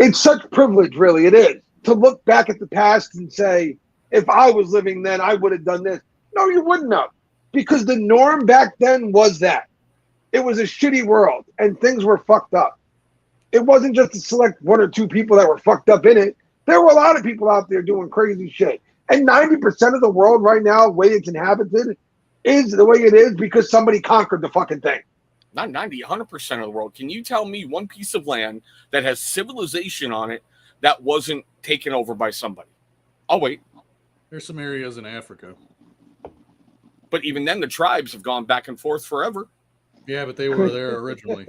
It's such privilege, really. It is to look back at the past and say, if I was living then, I would have done this. No, you wouldn't have, because the norm back then was that it was a shitty world and things were fucked up. It wasn't just to select one or two people that were fucked up in it. There were a lot of people out there doing crazy shit. And 90% of the world right now, the way it's inhabited, is the way it is because somebody conquered the fucking thing. Not 90, 100% of the world. Can you tell me one piece of land that has civilization on it that wasn't taken over by somebody? I'll wait. There's some areas in Africa. But even then, the tribes have gone back and forth forever. Yeah, but they were there originally.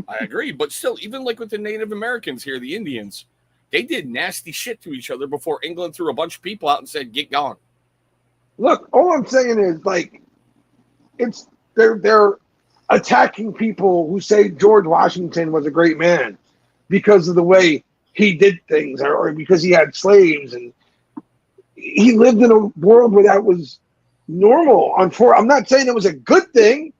I agree. But still, even like with the Native Americans here, the Indians, they did nasty shit to each other before England threw a bunch of people out and said, get gone. Look, all I'm saying is, like, it's they're attacking people who say George Washington was a great man because of the way he did things, or because he had slaves, and he lived in a world where that was normal. I'm not saying it was a good thing,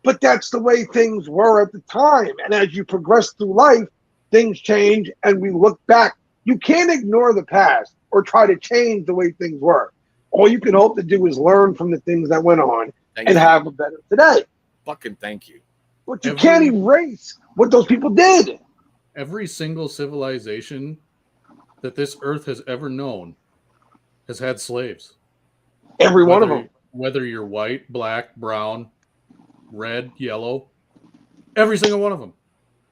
but that's the way things were at the time. And as you progress through life, things change, and we look back. You can't ignore the past or try to change the way things were. All you can hope to do is learn from the things that went on and have a better today. Fucking thank you. But you can't erase what those people did. Every single civilization that this earth has ever known has had slaves. Every one of them. Whether you're white, black, brown, red, yellow, every single one of them.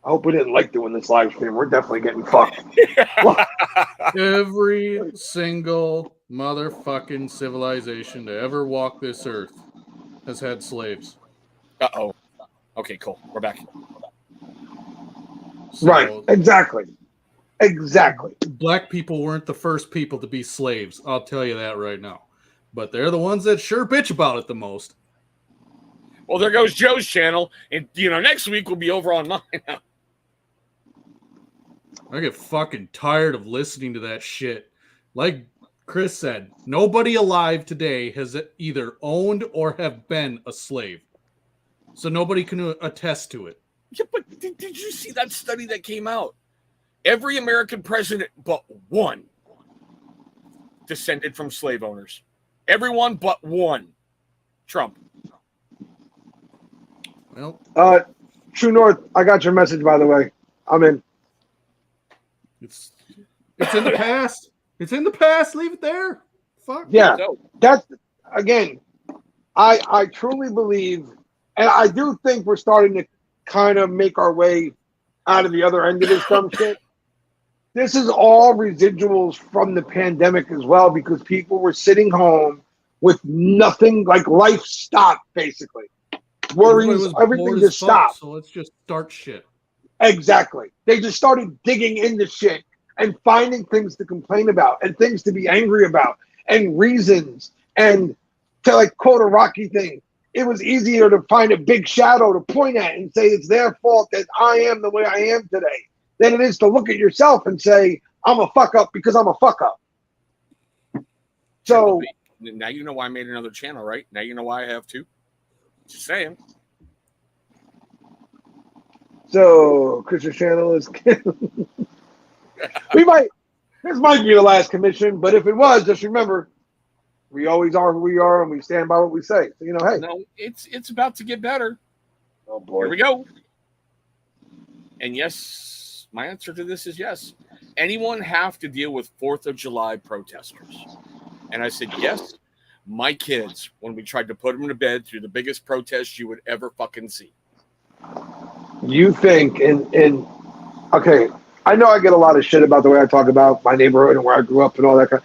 I hope we didn't like doing this live stream. We're definitely getting fucked. Every single motherfucking civilization to ever walk this earth has had slaves. Uh-oh. Okay, cool. We're back. So, right. Exactly. Black people weren't the first people to be slaves. I'll tell you that right now. But they're the ones that sure bitch about it the most. Well, there goes Joe's channel. And, next week we'll be over on mine. I get fucking tired of listening to that shit. Like Chris said, nobody alive today has either owned or have been a slave. So nobody can attest to it. Yeah, but did you see that study that came out? Every American president but one descended from slave owners. Everyone but one. Trump. Well, True North, I got your message, by the way. I'm in. It's in the past. It's in the past. Leave it there. Fuck. Yeah. That's, again, I truly believe, and I do think we're starting to kind of make our way out of the other end of this dumb shit. This is all residuals from the pandemic as well, because people were sitting home with nothing, like life stopped, basically. Worries, everything just stopped. So let's just start shit. Exactly. They just started digging into shit and finding things to complain about and things to be angry about and reasons. And to, like, quote a Rocky thing, it was easier to find a big shadow to point at and say it's their fault that I am the way I am today than it is to look at yourself and say, I'm a fuck up because I'm a fuck up. So now you know why I made another channel, right? Now you know why I have two. Just saying. So Christian channel is this might be the last commission, but if it was, just remember, we always are who we are and we stand by what we say. So, hey. No, it's about to get better. Oh boy. Here we go. And yes, my answer to this is yes. Anyone have to deal with 4th of July protesters? And I said, yes, my kids, when we tried to put them to bed through the biggest protest you would ever fucking see. You think, okay, I know I get a lot of shit about the way I talk about my neighborhood and where I grew up and all that kind.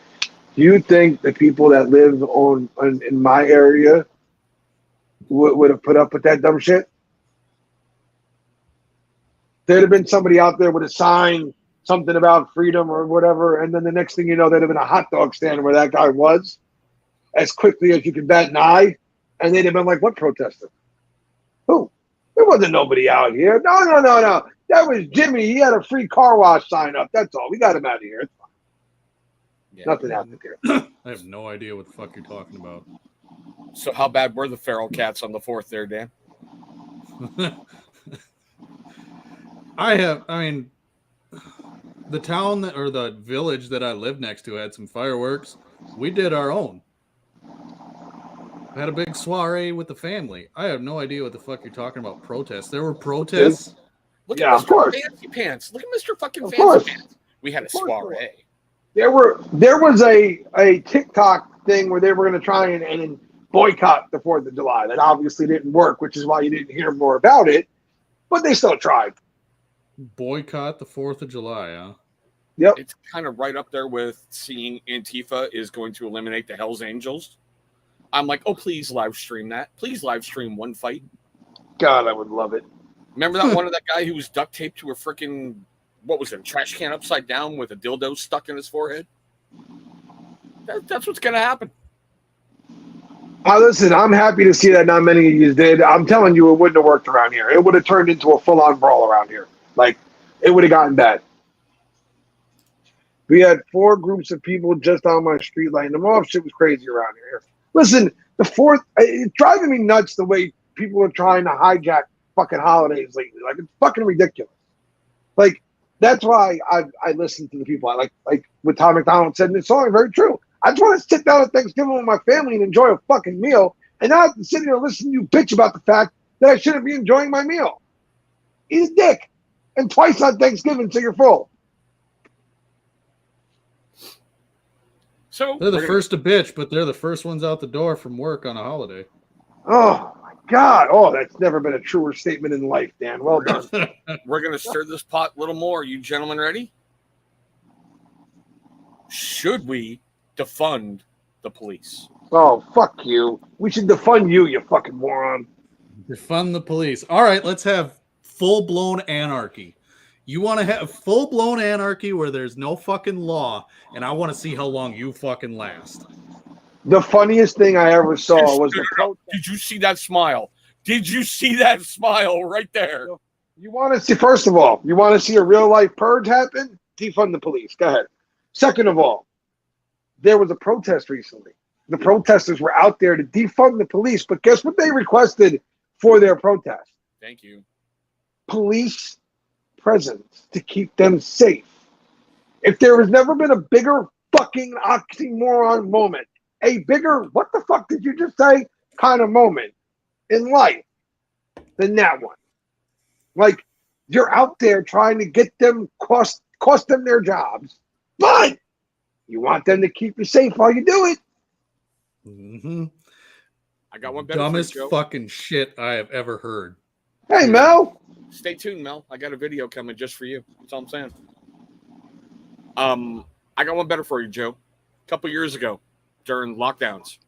Do you think the people that live in my area would have put up with that dumb shit? There'd have been somebody out there with a sign, something about freedom or whatever, and then the next thing you know, there'd have been a hot dog stand where that guy was, as quickly as you could bat an eye, and they'd have been like, what protester? Who? There wasn't nobody out here. No. That was Jimmy. He had a free car wash sign up. That's all. We got him out of here. It's fine. Yeah. Nothing happened here. I have no idea what the fuck you're talking about. So how bad were the feral cats on the 4th there, Dan? the town or the village that I lived next to had some fireworks. We did our own. I had a big soiree with the family. I have no idea what the fuck you're talking about. Protests. There were protests. Look Yeah, at of Mr. course. Fancy Pants. Look at Mr. fucking Of Fancy course. Pants. We had a Of course there soiree. There was a TikTok thing where they were going to try and boycott the 4th of July. That obviously didn't work, which is why you didn't hear more about it. But they still tried. Boycott the 4th of July, huh? Yep. It's kind of right up there with seeing Antifa is going to eliminate the Hells Angels. I'm like, oh, please live stream that. Please live stream one fight. God, I would love it. Remember that one of that guy who was duct taped to a freaking, what was it, a trash can upside down with a dildo stuck in his forehead? That's what's going to happen. Listen, I'm happy to see that not many of you did. I'm telling you, it wouldn't have worked around here. It would have turned into a full-on brawl around here. Like, it would have gotten bad. We had 4 groups of people just on my street lighting them off. Shit was crazy around here. Listen, the 4th, it's driving me nuts the way people are trying to hijack fucking holidays lately. Like, it's fucking ridiculous. Like, that's why I listen to the people. I like what Tom McDonald said in his song, very true. I just want to sit down at Thanksgiving with my family and enjoy a fucking meal and not have to sit here and listen to you bitch about the fact that I shouldn't be enjoying my meal. Eat a dick. And twice on Thanksgiving so you're full. So They're the first to bitch, but they're the first ones out the door from work on a holiday. Oh, my God. Oh, that's never been a truer statement in life, Dan. Well done. We're going to stir this pot a little more. You gentlemen ready? Should we defund the police? Oh, fuck you. We should defund you, you fucking moron. Defund the police. All right, let's have full-blown anarchy. You want to have full-blown anarchy where there's no fucking law, and I want to see how long you fucking last. The funniest thing I ever saw was the protest. Did you see that smile? Did you see that smile right there? You want to see, first of all, you want to see a real-life purge happen? Defund the police. Go ahead. Second of all, there was a protest recently. The protesters were out there to defund the police, but guess what they requested for their protest? Thank you. Police presence to keep them safe. If there has never been a bigger fucking oxymoron moment, a bigger, what the fuck did you just say, kind of moment in life than that one. Like, you're out there trying to get them, cost them their jobs, but you want them to keep you safe while you do it. Mm-hmm. I got one better. Dumbest fucking shit I have ever heard. Hey, Mel. Stay tuned, Mel. I got a video coming just for you. That's all I'm saying. I got one better for you, Joe. A couple years ago, during lockdowns,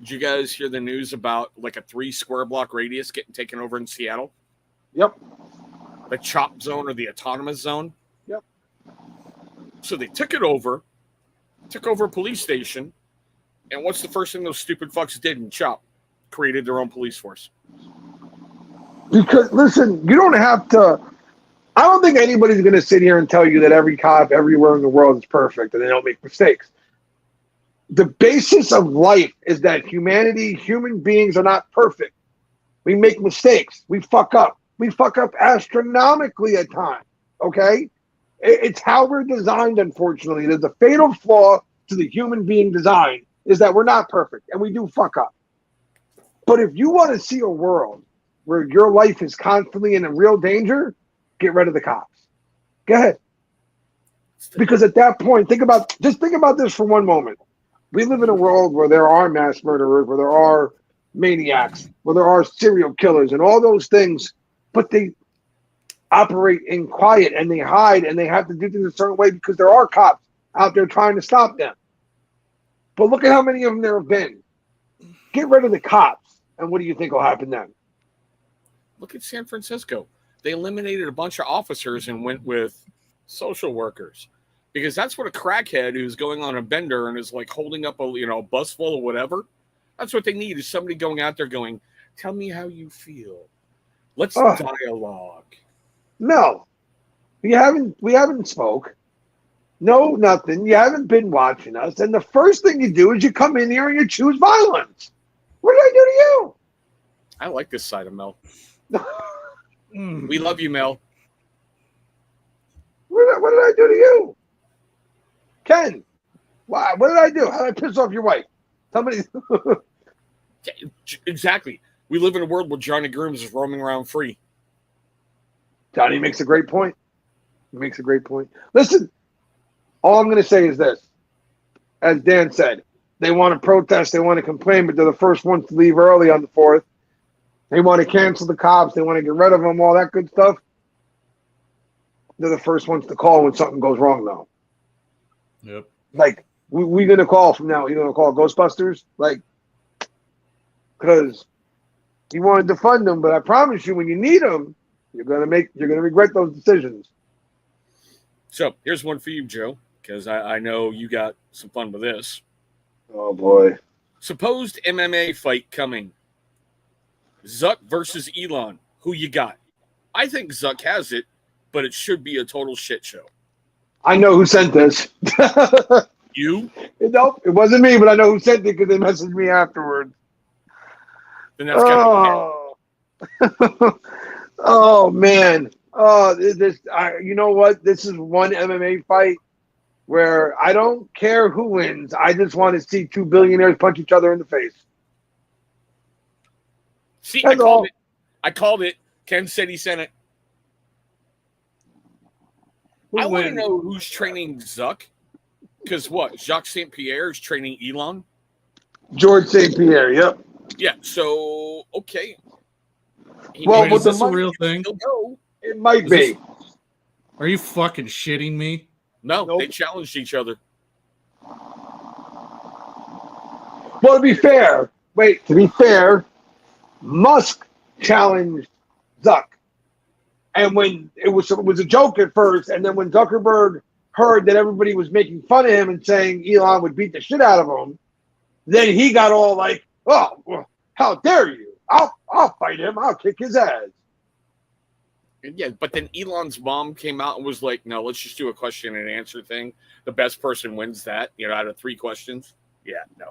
did you guys hear the news about like a 3 square block radius getting taken over in Seattle? Yep. The CHOP zone or the autonomous zone? Yep. So they took over a police station, and what's the first thing those stupid fucks did in CHOP? Created their own police force. Because, listen, you don't have to. I don't think anybody's going to sit here and tell you that every cop everywhere in the world is perfect and they don't make mistakes. The basis of life is that human beings are not perfect. We make mistakes. We fuck up. We fuck up astronomically at times, okay? It's how we're designed, unfortunately. There's a fatal flaw to the human being design is that we're not perfect and we do fuck up. But if you want to see a world where your life is constantly in a real danger, get rid of the cops. Go ahead. Because at that point, think about this for one moment. We live in a world where there are mass murderers, where there are maniacs, where there are serial killers and all those things, but they operate in quiet and they hide and they have to do things a certain way because there are cops out there trying to stop them. But look at how many of them there have been. Get rid of the cops, and what do you think will happen then? Look at San Francisco. They eliminated a bunch of officers and went with social workers because that's what a crackhead who's going on a bender and is like holding up a bus full of whatever. That's what they need is somebody going out there going, tell me how you feel. Let's dialogue. No, we haven't spoke. No, nothing. You haven't been watching us. And the first thing you do is you come in here and you choose violence. What did I do to you? I like this side of Mel. We love you, Mel. What did I do to you? Ken, why? What did I do? How did I piss off your wife? Somebody. Exactly. We live in a world where Johnny Grooms is roaming around free. Johnny makes a great point. He makes a great point. Listen, all I'm going to say is this. As Dan said, they want to protest, they want to complain, but they're the first ones to leave early on the 4th. They want to cancel the cops. They want to get rid of them, all that good stuff. They're the first ones to call when something goes wrong, though. Yep. Like, we're going to call from now. You're going to call Ghostbusters? Like, because you wanted to fund them, but I promise you, when you need them, you're going to regret those decisions. So here's one for you, Joe, because I know you got some fun with this. Oh, boy. Supposed MMA fight coming. Zuck versus Elon. Who you got? I think Zuck has it, but it should be a total shit show. I know who sent this. You? Nope, it wasn't me, but I know who sent it because they messaged me afterwards. Then that's gotta Oh. Oh, man. Oh, you know what? This is one MMA fight where I don't care who wins. I just want to see two billionaires punch each other in the face. See, That's all. I called it. Ken said he sent it. Who I want to wins? know who's training Zuck. Because what? Jacques St. Pierre is training Elon? George St. Pierre, yep. Yeah, so, okay. Well, Wait, with is the this a money, real thing? it might Is be. this- Are you fucking shitting me? No, Nope. they challenged each other. Well, to be fair, Musk challenged Zuck. And when it was a joke at first, and then when Zuckerberg heard that everybody was making fun of him and saying Elon would beat the shit out of him, then he got all like, "Oh, well, how dare you? I'll fight him. I'll kick his ass." Yeah, but then Elon's mom came out and was like, no, let's just do a question and answer thing. The best person wins that, out of 3 questions. Yeah, no.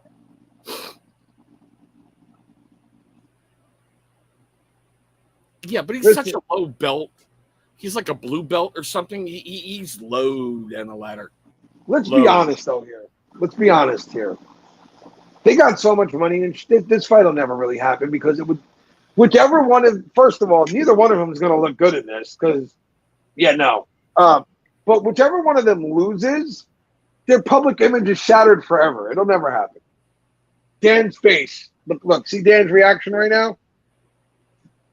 Yeah, but he's such a low belt. He's like a blue belt or something. He's low down the ladder. Let's be honest, though, here. Let's be honest here. They got so much money, and this fight will never really happen because it would. Whichever one of, first of all, neither one of them is going to look good in this because, but whichever one of them loses, their public image is shattered forever. It'll never happen. Dan's face. Look, see Dan's reaction right now?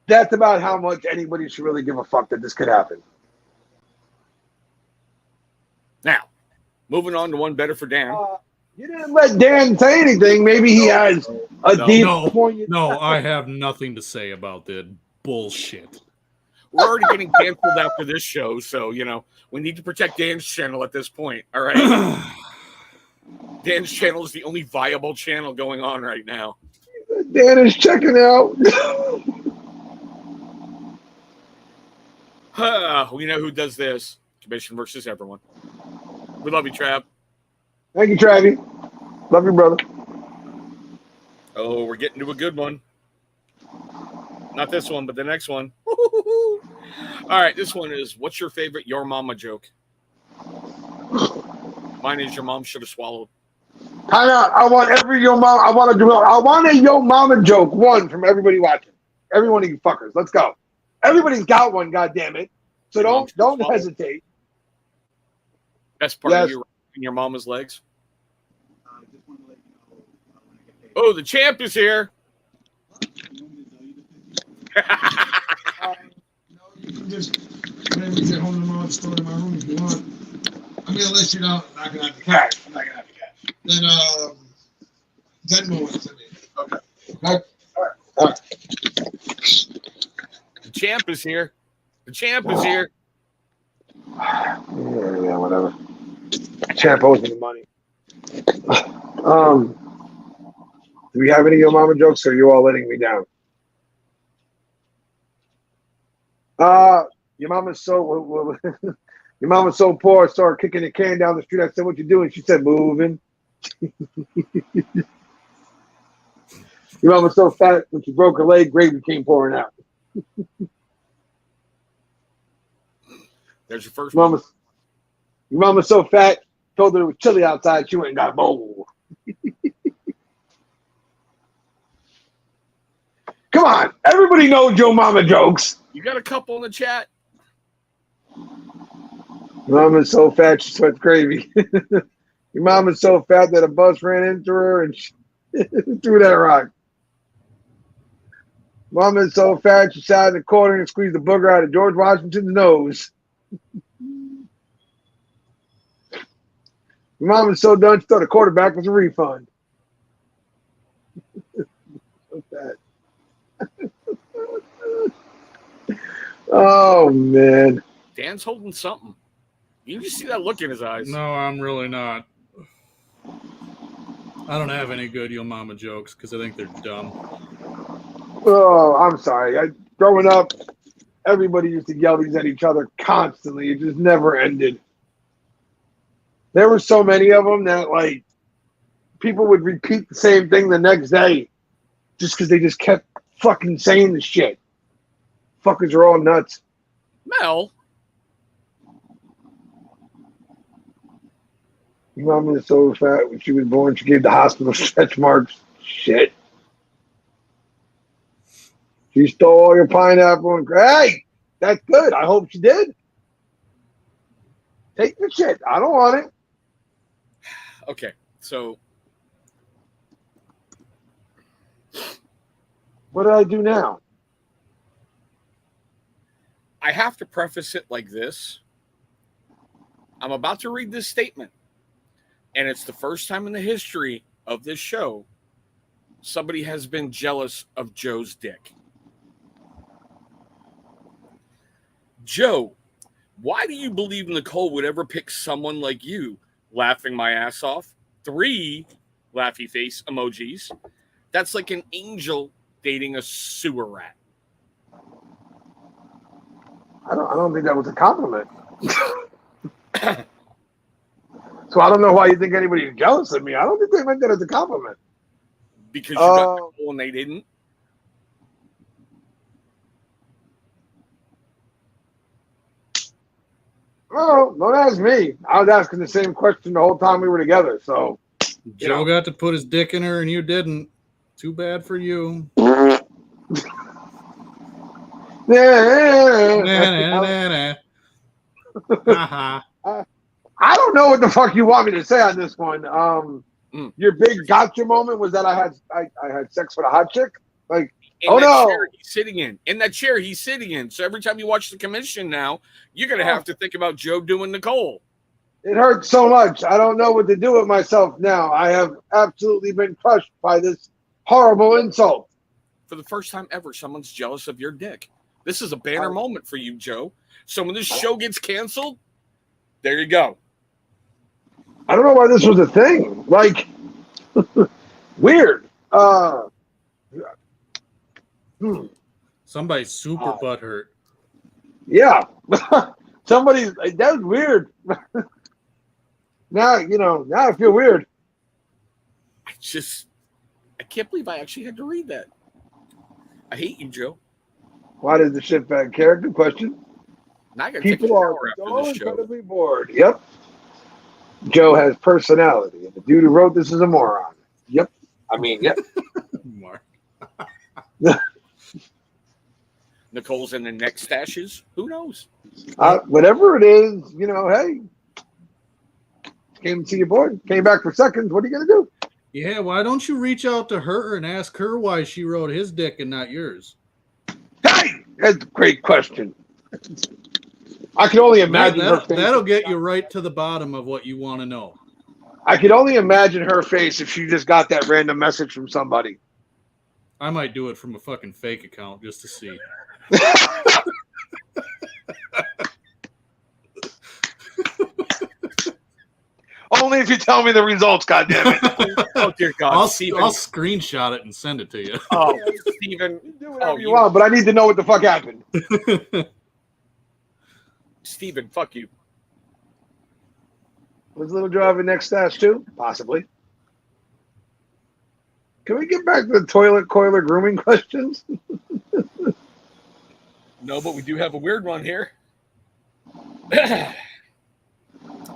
That's about how much anybody should really give a fuck that this could happen. Now, moving on to one better for Dan. You didn't let Dan say anything. Maybe he has a deep, poignant. No, I have nothing to say about that bullshit. We're already getting canceled after this show, so, we need to protect Dan's channel at this point, all right? Dan's channel is the only viable channel going on right now. Dan is checking out. We know who does this. Commission versus everyone. We love you, Trav. Thank you, Travi. Love you, brother. Oh, we're getting to a good one. Not this one, but the next one. All right, this one is, what's your favorite Your Mama joke? Mine is, your mom should have swallowed. Time out. I want every Yo Mama. I want a Yo Mama joke. One from everybody watching. Every one of you fuckers. Let's go. Everybody's got one. God damn it. So don't hesitate. Best part of you in your mama's legs. Oh, the champ is here. You can just maybe get home tomorrow and store it in my room if you want. I mean, unless you're not gonna have the cash. I'm not gonna have the cash. Then Venmo it to me. Okay. All right. The champ is here. The champ is here. Yeah, whatever. Champ owes me the money. Do we have any Yo Mama jokes, or are you all letting me down? Your mama's so your mama's so poor. I saw her kicking a can down the street. I said, "What you doing?" She said, "Moving." Your mama's so fat when she broke her leg, gravy came pouring out. There's your first one. Your mom was so fat, told her it was chilly outside, she went and got a bowl. Come on, everybody knows your mama jokes. You got a couple in the chat? Your mama's so fat she sweats gravy. Your mama's so fat that a bus ran into her and she threw that rock. Mama's so fat she sat in the corner and squeezed the booger out of George Washington's nose. Your mama's so done she thought a quarterback was a refund. So fat. Oh man. Dan's holding something. You just see that look in his eyes. No, I'm really not. I don't have any good Yo Mama jokes because I think they're dumb. Oh, I'm sorry. Growing up, everybody used to yell these at each other constantly. It just never ended. There were so many of them that, like, people would repeat the same thing the next day just because they just kept fucking saying the shit. Fuckers are all nuts. Mel. Your mom was so fat when she was born, she gave the hospital stretch marks. Shit. She stole all your pineapple and hey, that's good. I hope she did. Take the shit. I don't want it. Okay, so what did I do now? I have to preface it like this. I'm about to read this statement, and it's the first time in the history of this show somebody has been jealous of Joe's dick. Joe, why do you believe Nicole would ever pick someone like you? Laughing my ass off. 3 laughy face emojis. That's like an angel dating a sewer rat. I don't think that was a compliment. So I don't know why you think anybody's jealous of me. I don't think they meant that as a compliment. Because you got Nicole and they didn't? Oh, don't ask me. I was asking the same question the whole time we were together. So Joe got to put his dick in her and you didn't. Too bad for you. Yeah. I don't know what the fuck you want me to say on this one. Your big gotcha moment was that I had sex with a hot chick. Like, in that chair he's sitting in. In that chair he's sitting in. So every time you watch the commission now, you're gonna have to think about Joe doing Nicole. It hurts so much. I don't know what to do with myself now. I have absolutely been crushed by this horrible insult. For the first time ever, someone's jealous of your dick. This is a banner moment for you, Joe. So when this show gets canceled, there you go. I don't know why this was a thing. Like, weird. Somebody's super butthurt. Yeah. Somebody's, that was weird. Now I feel weird. I can't believe I actually had to read that. I hate you, Joe. Why does the shitbag care? Good question. Now I gotta People take a are shower after so this show. incredibly bored. Yep. Joe has personality. And the dude who wrote this is a moron. Yep. I mean, yep. Nicole's in the neck stashes. Who knows? Whatever it is, hey. Came to see your boy. Came back for seconds. What are you going to do? Yeah, why don't you reach out to her and ask her why she wrote his dick and not yours? Hey! That's a great question. I can only imagine her face. That'll get you right to the bottom of what you want to know. I could only imagine her face if she just got that random message from somebody. I might do it from a fucking fake account just to see. Only if you tell me the results, goddammit. Oh, dear God. I'll Steven. screenshot it and send it to you. Oh, Steven. Do whatever you want, but I need to know what the fuck happened. Steven, fuck you. Was Little Joe have a next stash too? Possibly. Can we get back to the toilet coiler grooming questions? No, but we do have a weird one here.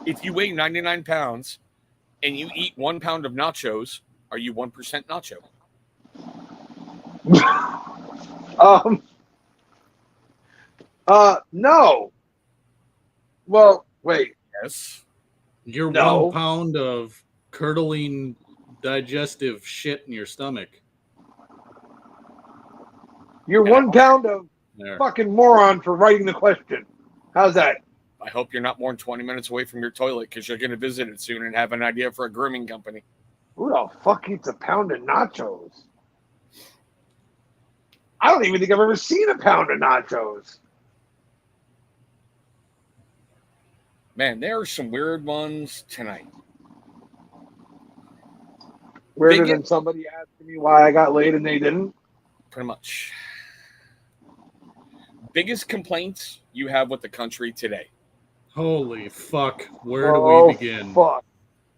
If you weigh 99 pounds and you eat 1 pound of nachos, are you 1% nacho? No. Well, wait. Yes. You're No. 1 pound of curdling digestive shit in your stomach. You're 1 pound of There. fucking moron for writing the question. How's that? I hope you're not more than 20 minutes away from your toilet because you're going to visit it soon and have an idea for a grooming company. Who the fuck eats a pound of nachos? I don't even think I've ever seen a pound of nachos. Man, there are some weird ones tonight. Weirder than somebody asking me why I got laid and they didn't? Pretty much. Biggest complaints you have with the country today? Holy fuck. Where do we begin? Fuck.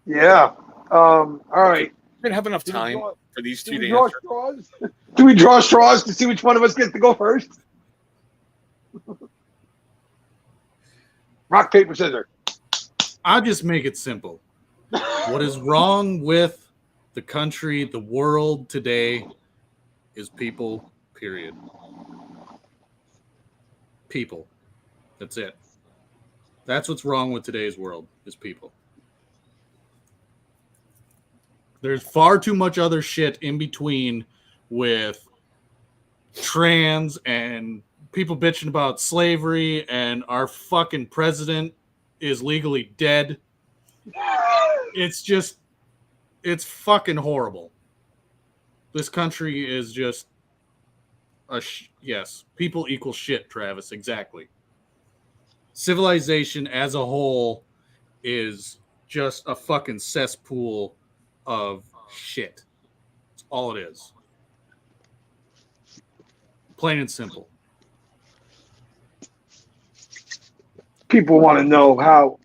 Yeah. All right. We're going to have enough time for these two to draw answer. straws? Do we draw straws to see which one of us gets to go first? Rock, paper, scissors. I'll just make it simple. What is wrong with the country, the world today is people, period. People. That's it. That's what's wrong with today's world is people. There's far too much other shit in between with trans and people bitching about slavery and our fucking president is legally dead. It's fucking horrible. This country is just yes, people equal shit, Travis, exactly. Civilization as a whole is just a fucking cesspool of shit. That's all it is. Plain and simple. People want to know how,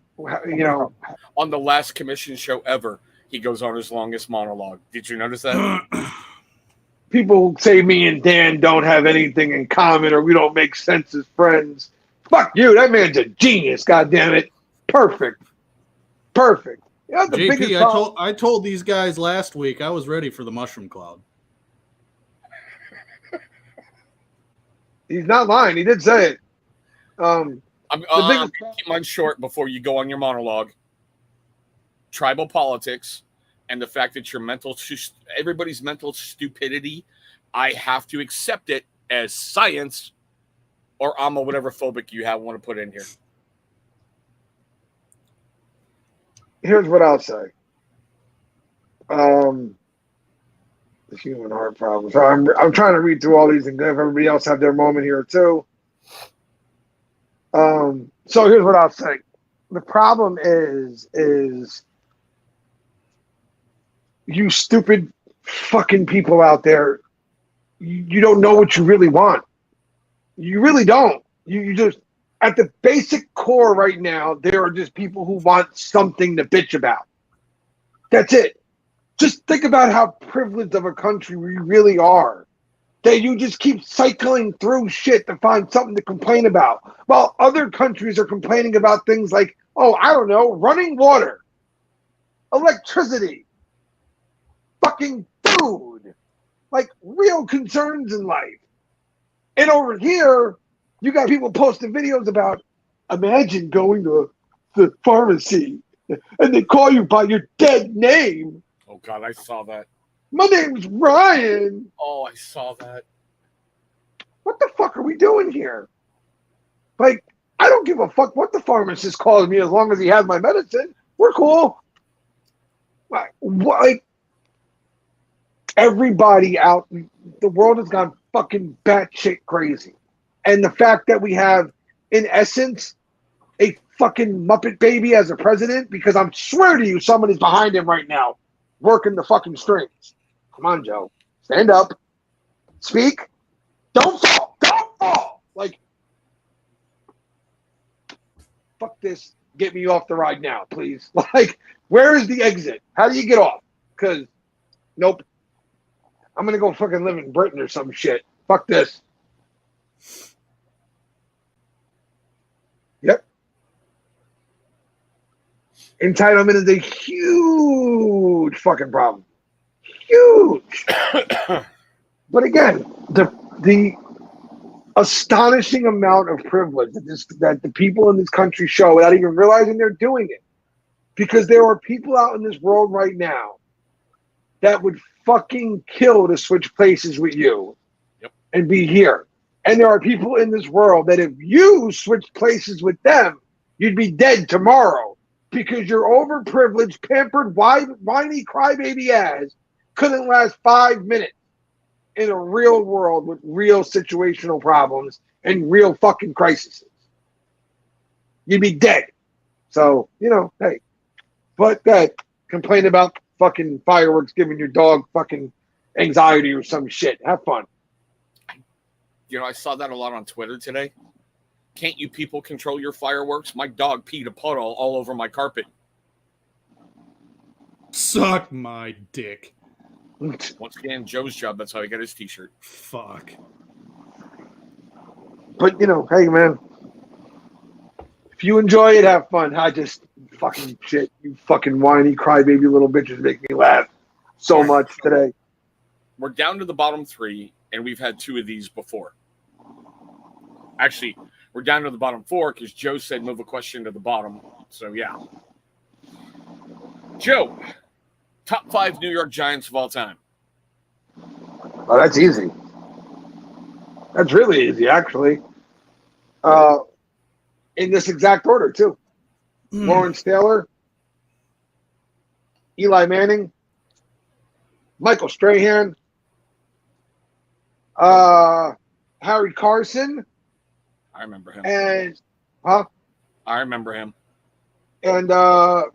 On the last commission show ever, he goes on his longest monologue. Did you notice that? People say me and Dan don't have anything in common or we don't make sense as friends. Fuck you. That man's a genius, goddammit. Perfect. You know, the biggest JP, I told these guys last week I was ready for the mushroom cloud. He's not lying. He did say it. I'm keep mine short before you go on your monologue. Tribal politics and the fact that everybody's mental stupidity, I have to accept it as science, or I'm a whatever phobic you want to put in here. Here's what I'll say. The human heart problem. So I'm trying to read through all these and have everybody else have their moment here too. So here's what I'll say. The problem is you stupid fucking people out there, you don't know what you really want. You really don't. You just, at the basic core right now, there are just people who want something to bitch about. That's it. Just think about how privileged of a country we really are. That you just keep cycling through shit to find something to complain about. While other countries are complaining about things like, I don't know, running water, electricity, fucking food, like real concerns in life. And over here, you got people posting videos about, imagine going to the pharmacy and they call you by your dead name. Oh, God, I saw that. My name's Ryan. Oh, I saw that. What the fuck are we doing here? Like, I don't give a fuck what the pharmacist calls me as long as he has my medicine. We're cool. Like everybody out, the world has gone fucking batshit crazy. And the fact that we have, in essence, a fucking Muppet baby as a president, because I'm swear to you, somebody's behind him right now, working the fucking strings. Come on, Joe. Stand up. Speak. Don't fall. Don't fall. Like, fuck this. Get me off the ride now, please. Like, where is the exit? How do you get off? Because, nope. I'm going to go fucking live in Britain or some shit. Fuck this. Yep. Entitlement is a huge fucking problem. Huge. But again, the astonishing amount of privilege that the people in this country show without even realizing they're doing it. Because there are people out in this world right now that would fucking kill to switch places with you and be here. And there are people in this world that if you switched places with them, you'd be dead tomorrow because your overprivileged, pampered, whiny crybaby ass couldn't last 5 minutes in a real world with real situational problems and real fucking crises. You'd be dead. So, hey. But complain about fucking fireworks giving your dog fucking anxiety or some shit. Have fun. I saw that a lot on Twitter today. Can't you people control your fireworks? My dog peed a puddle all over my carpet. Suck my dick. Once again, Joe's job. That's how he got his t-shirt. Fuck. But, hey, man. If you enjoy it, have fun. I just fucking shit. You fucking whiny crybaby little bitches make me laugh so much today. We're down to the bottom 3, and we've had 2 of these before. Actually, we're down to the bottom 4 because Joe said move a question to the bottom. So, yeah. Joe, top 5 New York Giants of all time. Oh, that's easy. That's really easy, actually. In this exact order, too. Lawrence Taylor, Eli Manning, Michael Strahan, Harry Carson. I remember him. And, I remember him. And Bill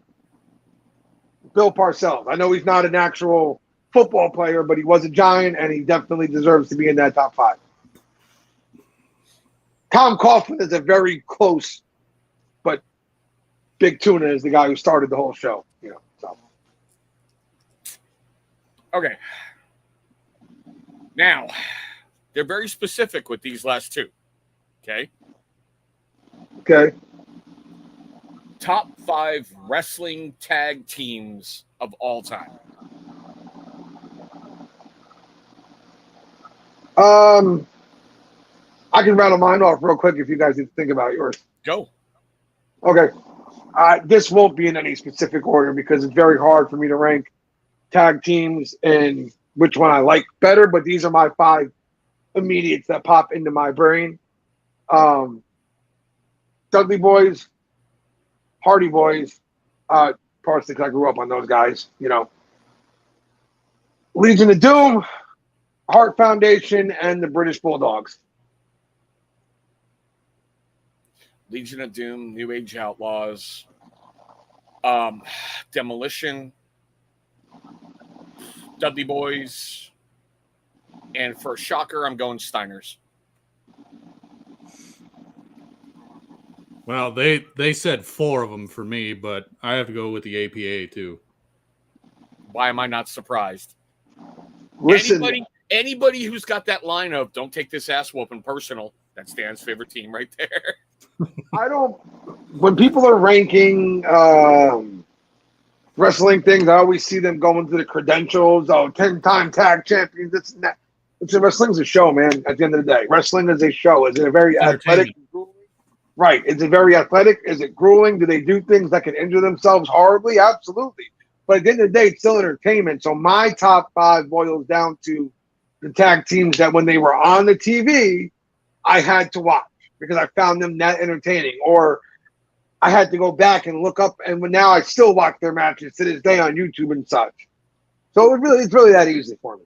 Parcells. I know he's not an actual football player, but he was a Giant, and he definitely deserves to be in that top 5. Tom Coughlin is a very close, but Big Tuna is the guy who started the whole show. So. Okay. Now, they're very specific with these last 2. Okay? Okay. Top 5 wrestling tag teams of all time. I can rattle mine off real quick if you guys need to think about yours. Go. Okay. This won't be in any specific order because it's very hard for me to rank tag teams and which one I like better, but these are my 5 immediates that pop into my brain. Dudley Boys, Hardy Boys, partially because I grew up on those guys, Legion of Doom, Heart Foundation, and the British Bulldogs. Legion of Doom, New Age Outlaws, Demolition, Dudley Boys, and for a shocker, I'm going Steiners. Well, they said 4 of them for me, but I have to go with the APA too. Why am I not surprised? Listen, Anybody who's got that line of "Don't take this ass whooping personal," that's Dan's favorite team right there. when people are ranking wrestling things, I always see them going to the credentials. 10-time tag champions, this and that. Wrestling's a show, man, at the end of the day. Wrestling is a show. Is it a very athletic? Right. Is it very athletic? Is it grueling? Do they do things that can injure themselves horribly? Absolutely. But at the end of the day, it's still entertainment. So my top 5 boils down to the tag teams that when they were on the TV, I had to watch because I found them that entertaining. Or I had to go back and look up, and now I still watch their matches to this day on YouTube and such. So it's really that easy for me.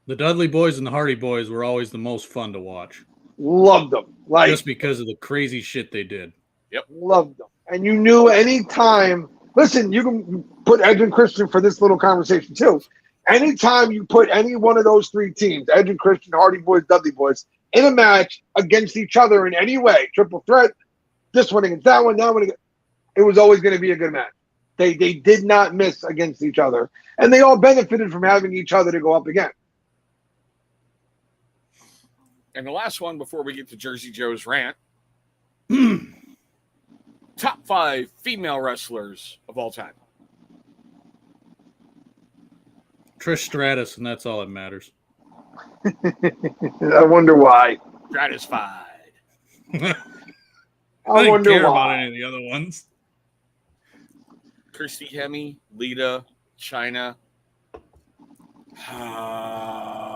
The Dudley Boys and the Hardy Boys were always the most fun to watch. Loved them. Just because of the crazy shit they did. Yep. Loved them. And you knew anytime, listen, you can put Edge and Christian for this little conversation too. Anytime you put any one of those 3 teams, Edge and Christian, Hardy Boys, Dudley Boys, in a match against each other in any way, triple threat, this one against that one against, it was always going to be a good match. They did not miss against each other. And they all benefited from having each other to go up again. And the last one before we get to Jersey Joe's rant. top 5 female wrestlers of all time. Trish Stratus, and that's all that matters. I wonder why. Stratified. I didn't wonder care about why. any of the other ones. Christy Hemme, Lita, Chyna. Oh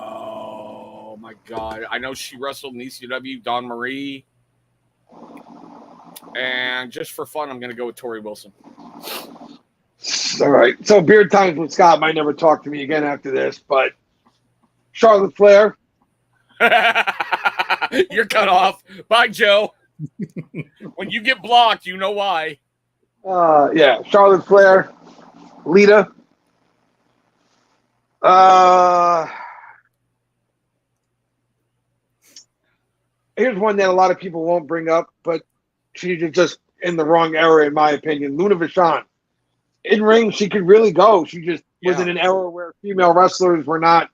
my God. I know she wrestled in ECW, Dawn Marie. And just for fun, I'm going to go with Tori Wilson. All right. So Beard Times with Scott might never talk to me again after this, but Charlotte Flair. You're cut off. Bye, Joe. When you get blocked, you know why. Yeah, Charlotte Flair, Lita. Here's one that a lot of people won't bring up, but she's just in the wrong era, in my opinion. Luna Vachon. In ring, she could really go. She just was in an era where female wrestlers were not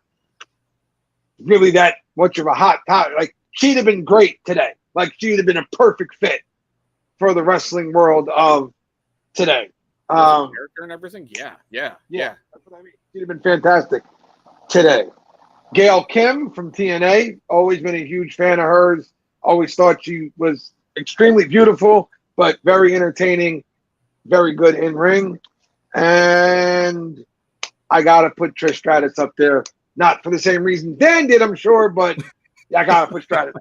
really that much of a hot topic. Like, she'd have been great today. Like, she'd have been a perfect fit for the wrestling world of today. Character and everything? Yeah. That's what I mean. She'd have been fantastic today. Gail Kim from TNA, always been a huge fan of hers. Always thought she was extremely beautiful, but very entertaining, very good in ring. And I got to put Trish Stratus up there. Not for the same reason Dan did, I'm sure, but I got to put Stratus.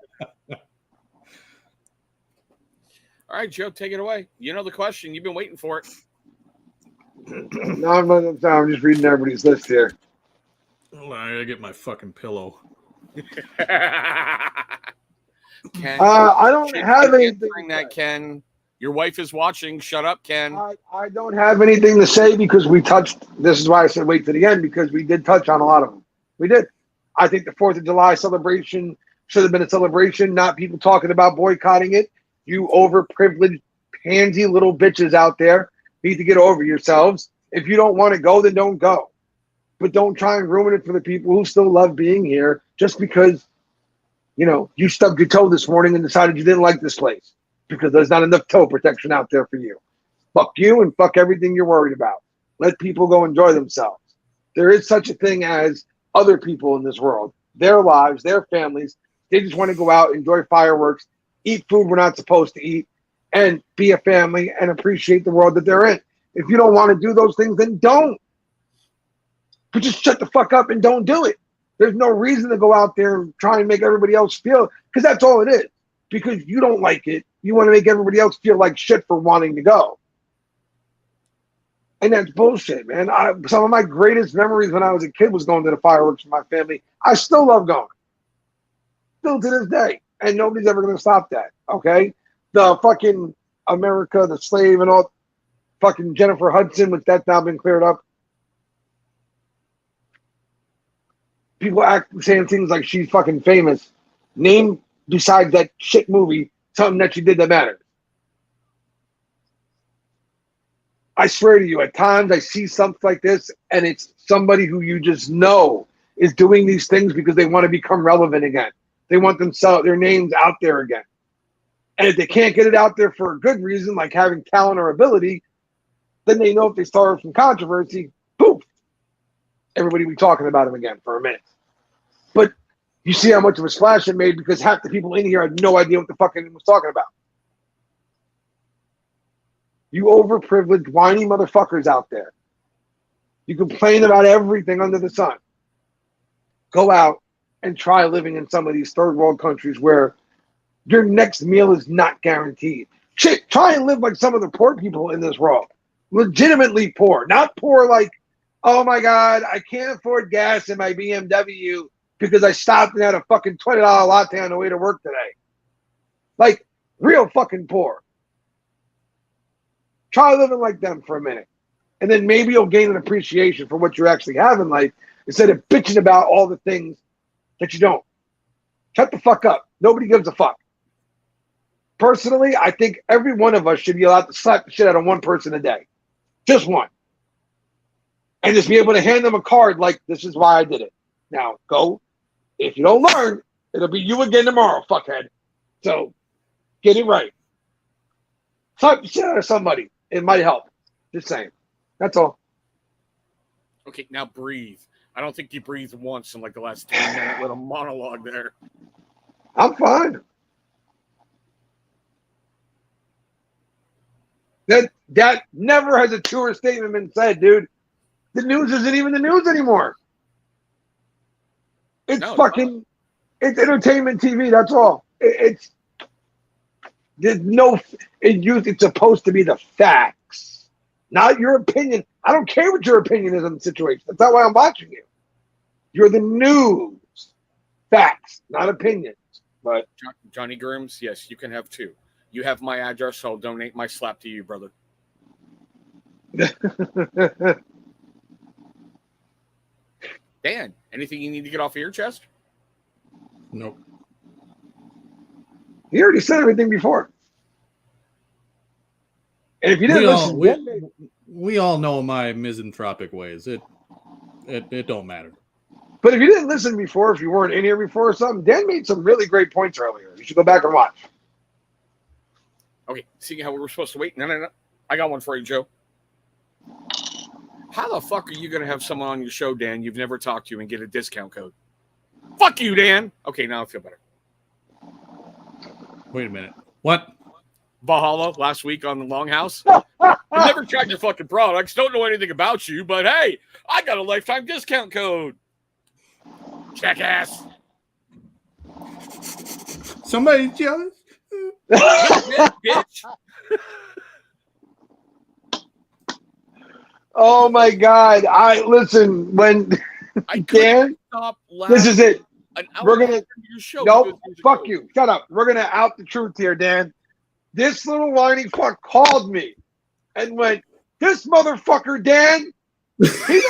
All right, Joe, take it away. You know the question. You've been waiting for it. No, I'm just reading everybody's list here. Hold on, I gotta get my fucking pillow. Ken, I don't have anything. That Ken, your wife is watching. Shut up, Ken. I don't have anything to say because we touched. This is why I said wait to the end, because we did touch on a lot of them. We did. I think the 4th of July celebration should have been a celebration, not people talking about boycotting it. You overprivileged, pansy little bitches out there need to get over yourselves. If you don't want to go, then don't go. But don't try and ruin it for the people who still love being here just because, you stubbed your toe this morning and decided you didn't like this place because there's not enough toe protection out there for you. Fuck you and fuck everything you're worried about. Let people go enjoy themselves. There is such a thing as other people in this world, their lives, their families. They just want to go out, enjoy fireworks, eat food we're not supposed to eat, and be a family and appreciate the world that they're in. If you don't want to do those things, then don't. But just shut the fuck up and don't do it. There's no reason to go out there and try and make everybody else feel, because that's all it is. Because you don't like it. You want to make everybody else feel like shit for wanting to go. And that's bullshit, man. Some of my greatest memories when I was a kid was going to the fireworks with my family. I still love going. Still to this day. And nobody's ever going to stop that, okay? The fucking America, the slave and all, fucking Jennifer Hudson, which that's now been cleared up. People saying things like she's fucking famous. Name, besides that shit movie, something that she did that matters. I swear to you, at times I see something like this, and it's somebody who you just know is doing these things because they want to become relevant again. They want their names out there again. And if they can't get it out there for a good reason, like having talent or ability, then they know if they start some controversy, poof, everybody will be talking about him again for a minute. But you see how much of a splash it made because half the people in here had no idea what the fuck anyone was talking about. You overprivileged, whiny motherfuckers out there. You complain about everything under the sun. Go out and try living in some of these third world countries where your next meal is not guaranteed. Shit, try and live like some of the poor people in this world. Legitimately poor. Not poor like, oh my God, I can't afford gas in my BMW because I stopped and had a fucking $20 latte on the way to work today. Like, real fucking poor. Try living like them for a minute. And then maybe you'll gain an appreciation for what you actually have in life instead of bitching about all the things that you don't. Shut the fuck up. Nobody gives a fuck. Personally, I think every one of us should be allowed to slap the shit out of one person a day. Just one. And just be able to hand them a card like, this is why I did it. Now, go. If you don't learn, it'll be you again tomorrow, fuckhead. So, get it right. Slap the shit out of somebody. It might help. Just saying. That's all. Okay, now breathe. I don't think you breathed once in like the last 10-minute little monologue there. I'm fine. That never has a truer statement been said, dude. The news isn't even the news anymore. It's it's entertainment TV. That's all. It's supposed to be the facts, not your opinion. I don't care what your opinion is on the situation. That's not why I'm watching you. You're the news. Facts, not opinions. But Johnny Grooms, yes, you can have 2. You have my address, so I'll donate my slap to you, brother. Dan, anything you need to get off of your chest? Nope. He already said everything before. And if you didn't listen, we all know my misanthropic ways. It don't matter. But if you didn't listen before, if you weren't in here before or something, Dan made some really great points earlier. You should go back and watch. Okay, seeing how we were supposed to wait. No. I got one for you, Joe. How the fuck are you going to have someone on your show, Dan, you've never talked to and get a discount code? Fuck you, Dan. Okay, now I feel better. Wait a minute. What? Valhalla last week on the Longhouse. I've never tried your fucking products. Don't know anything about you, but hey, I got a lifetime discount code. Jackass. Somebody jealous? Bitch. Oh my God! Listen when I Dan. Stop laughing. This is it. We're gonna. Your show Nope. Fuck you. Shut up. We're gonna out the truth here, Dan. This little whiny fuck called me and went, "This motherfucker, Dan, he doesn't even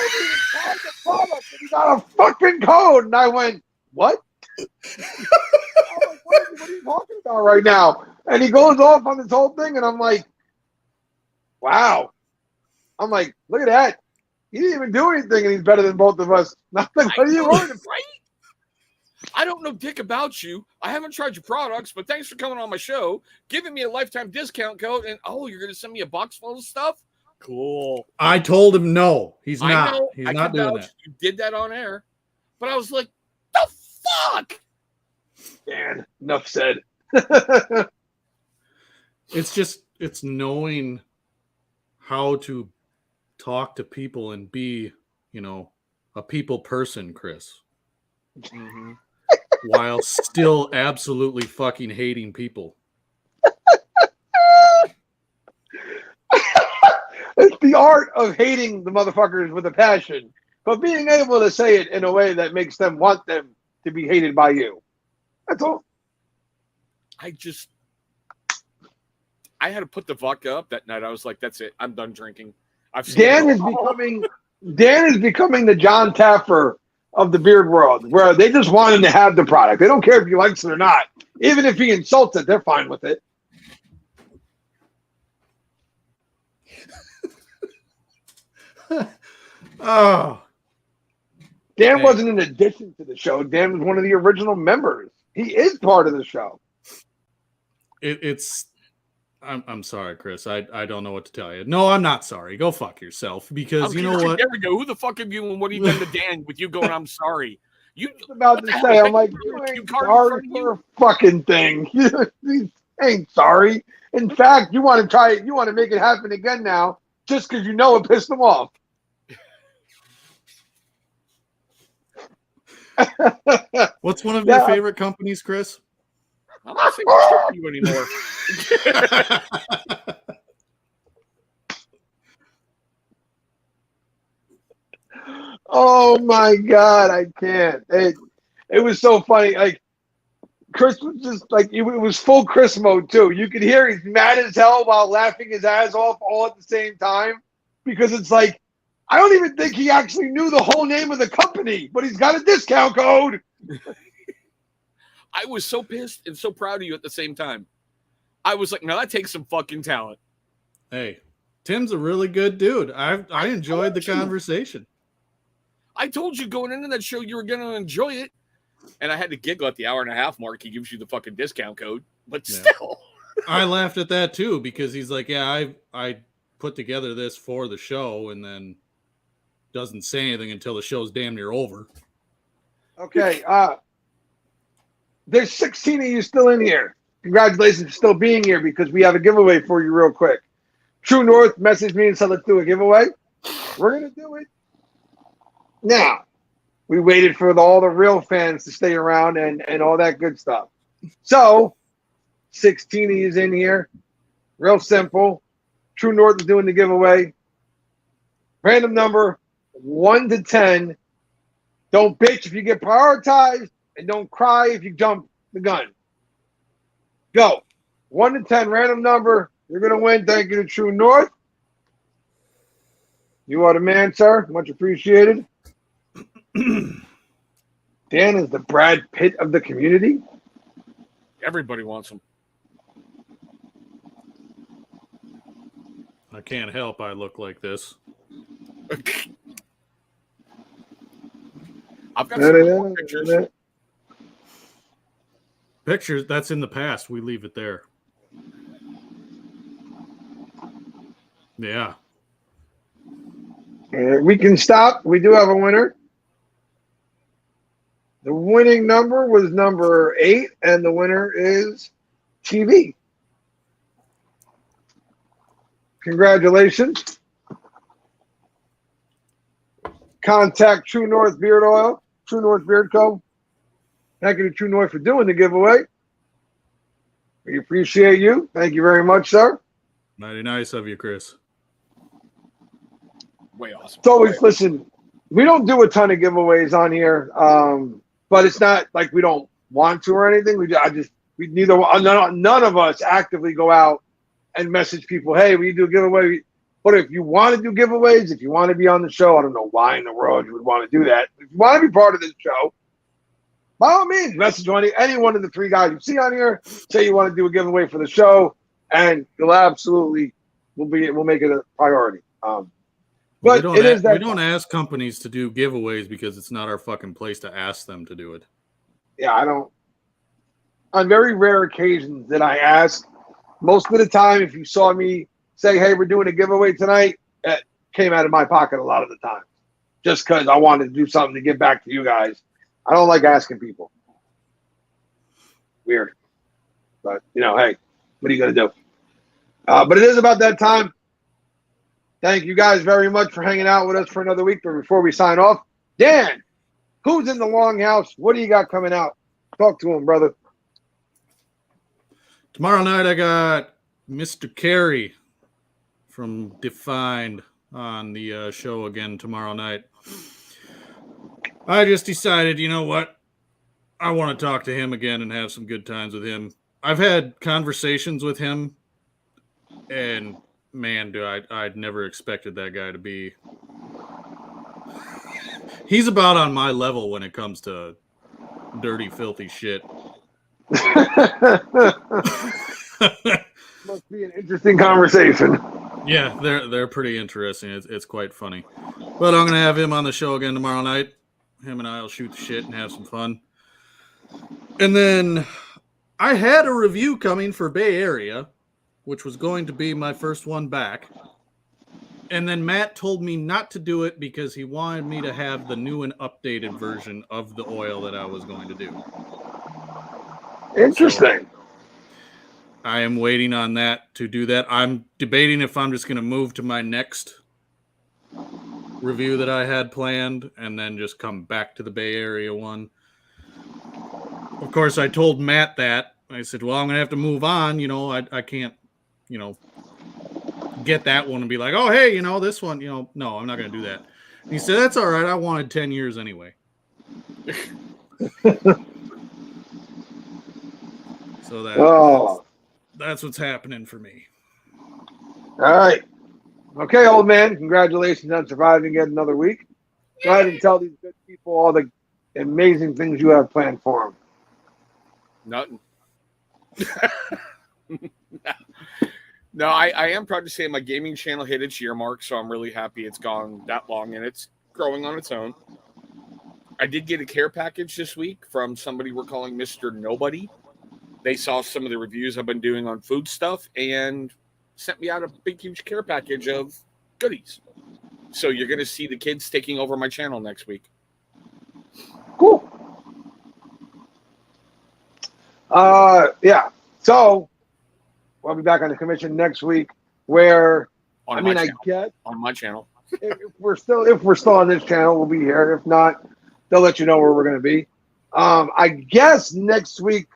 have the product, and he got a fucking code." And I went, "What?" I'm like, what are you talking about right now? And he goes off on this whole thing, and I'm like, "Wow." I'm like, "Look at that. He didn't even do anything, and he's better than both of us." Like, what are you worried about? Right? I don't know dick about you. I haven't tried your products, but thanks for coming on my show, giving me a lifetime discount code, and you're going to send me a box full of stuff? Cool. I told him no. He's I not. know. He's I not doing that. You did that on air, but I was like, the fuck? Dan, enough said. It's knowing how to talk to people and be, a people person, Chris. Mm-hmm. While still absolutely fucking hating people. It's the art of hating the motherfuckers with a passion, but being able to say it in a way that makes them want them to be hated by you. That's all. I had to put the vodka up that night. I was like, that's it. I'm done drinking. Dan is becoming the John Taffer of the beard world, where they just want him to have the product. They don't care if he likes it or not. Even if he insults it, they're fine with it. Oh. Dan wasn't an addition to the show. Dan was one of the original members. He is part of the show. I'm sorry, Chris. I don't know what to tell you. No, I'm not sorry. Go fuck yourself, because you know what? There we go. Who the fuck have you and what have you done to Dan with you going, I'm sorry? You about to say, I'm like, you ain't sorry for a fucking thing. You ain't sorry. In fact, you want to try it. You want to make it happen again now, just because you know it pissed him off. What's one of your favorite companies, Chris? I'm not saying to you anymore. Oh my God, I can't. It was so funny. Like Chris was just like, it was full Chris mode too. You could hear he's mad as hell while laughing his ass off all at the same time, because it's like, I don't even think he actually knew the whole name of the company, but he's got a discount code. I was so pissed and so proud of you at the same time. I was like, no, that takes some fucking talent. Hey, Tim's a really good dude. I enjoyed the conversation. I told you going into that show you were going to enjoy it. And I had to giggle at the hour and a half mark. He gives you the fucking discount code. But still. I laughed at that too because he's like, yeah, I put together this for the show and then doesn't say anything until the show's damn near over. Okay. There's 16 of you still in here. Congratulations for still being here because we have a giveaway for you real quick. True North messaged me and said, let's do a giveaway. We're going to do it now. We waited for all the real fans to stay around and all that good stuff. So, 16 of you's in here. Real simple. True North is doing the giveaway. Random number 1 to 10. Don't bitch if you get prioritized, and don't cry if you jump the gun. Go. 1 to 10, random number. You're going to win. Thank you to True North. You are the man, sir. Much appreciated. Dan is the Brad Pitt of the community. Everybody wants him. I can't help I look like this. I've got some more pictures. Pictures, that's in the past. We leave it there. Yeah. We can stop. We do have a winner. The winning number was number 8, and the winner is TV. Congratulations. Contact True North Beard Oil, True North Beard Co. Thank you to True North for doing the giveaway. We appreciate you. Thank you very much, sir. Mighty nice of you, Chris. Way awesome. It's always, listen, we don't do a ton of giveaways on here, but it's not like we don't want to or anything. None of us actively go out and message people, hey, we do a giveaway. But if you want to do giveaways, if you want to be on the show, I don't know why in the world you would want to do that. If you want to be part of this show, by all means, message any one of the 3 guys you see on here. Say you want to do a giveaway for the show, and we'll make it a priority. But we don't ask companies to do giveaways because it's not our fucking place to ask them to do it. Yeah, I don't. On very rare occasions that I ask. Most of the time, if you saw me say, hey, we're doing a giveaway tonight, it came out of my pocket a lot of the time. Just because I wanted to do something to give back to you guys. I don't like asking people. Weird. But, hey, what are you going to do? But it is about that time. Thank you guys very much for hanging out with us for another week. But before we sign off, Dan, who's in the Longhouse? What do you got coming out? Talk to him, brother. Tomorrow night, I got Mr. Carey from Defined on the show again tomorrow night. I just decided, you know what? I want to talk to him again and have some good times with him. I've had conversations with him, and man, I'd never expected that guy to be. He's about on my level when it comes to dirty, filthy shit. Must be an interesting conversation. Yeah, they're pretty interesting. It's quite funny. But I'm gonna have him on the show again tomorrow night. Him and I will shoot the shit and have some fun. And then I had a review coming for Bay Area, which was going to be my first one back. And then Matt told me not to do it because he wanted me to have the new and updated version of the oil that I was going to do. Interesting. So I am waiting on that to do that. I'm debating if I'm just going to move to my next review that I had planned and then just come back to the Bay Area one. Of course, I told Matt that. I said, well, I'm going to have to move on. I can't, get that one and be like, oh, hey, this one, no, I'm not going to do that. And he said, that's all right. I wanted 10 years anyway. So that's what's happening for me. All right. Okay, old man. Congratulations on surviving yet another week. Go ahead and tell these good people all the amazing things you have planned for them. Nothing. No, I am proud to say my gaming channel hit its year mark, so I'm really happy it's gone that long and it's growing on its own. I did get a care package this week from somebody we're calling Mr. Nobody. They saw some of the reviews I've been doing on food stuff and sent me out a big, huge care package of goodies. So you're going to see the kids taking over my channel next week. Cool. Yeah. So we'll be back on the commission next week. Where On I my mean, I channel. get On my channel. if we're still on this channel, we'll be here. If not, they'll let you know where we're going to be. I guess next week,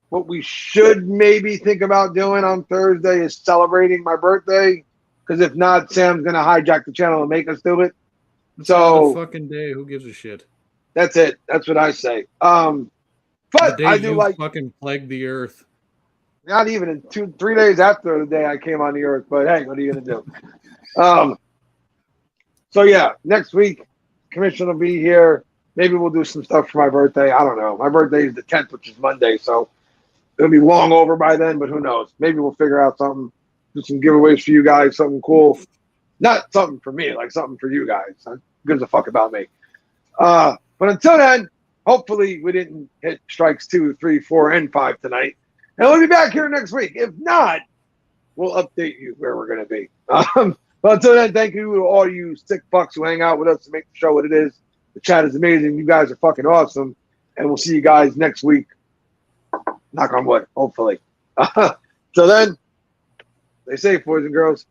what we should maybe think about doing on Thursday is celebrating my birthday. Because if not, Sam's going to hijack the channel and make us do it. It's So another fucking day. Who gives a shit? that's it. That's what I say. The But day I do you like, fucking plagued the earth. not even in 2-3 days after the day I came on the earth. But hey, what are you going to do? So yeah, next week, commission will be here. Maybe we'll do some stuff for my birthday. I don't know. My birthday is the 10th, which is Monday. So it'll be long over by then, but who knows? Maybe we'll figure out something, do some giveaways for you guys, something cool. Not something for me, like something for you guys. Who gives a fuck about me? But until then, hopefully we didn't hit strikes 2, 3, 4, and 5 tonight. And we'll be back here next week. If not, we'll update you where we're going to be. But until then, thank you to all you sick fucks who hang out with us to make the show what it is. The chat is amazing. You guys are fucking awesome. And we'll see you guys next week. Knock on wood, hopefully. So then, stay safe, boys and girls.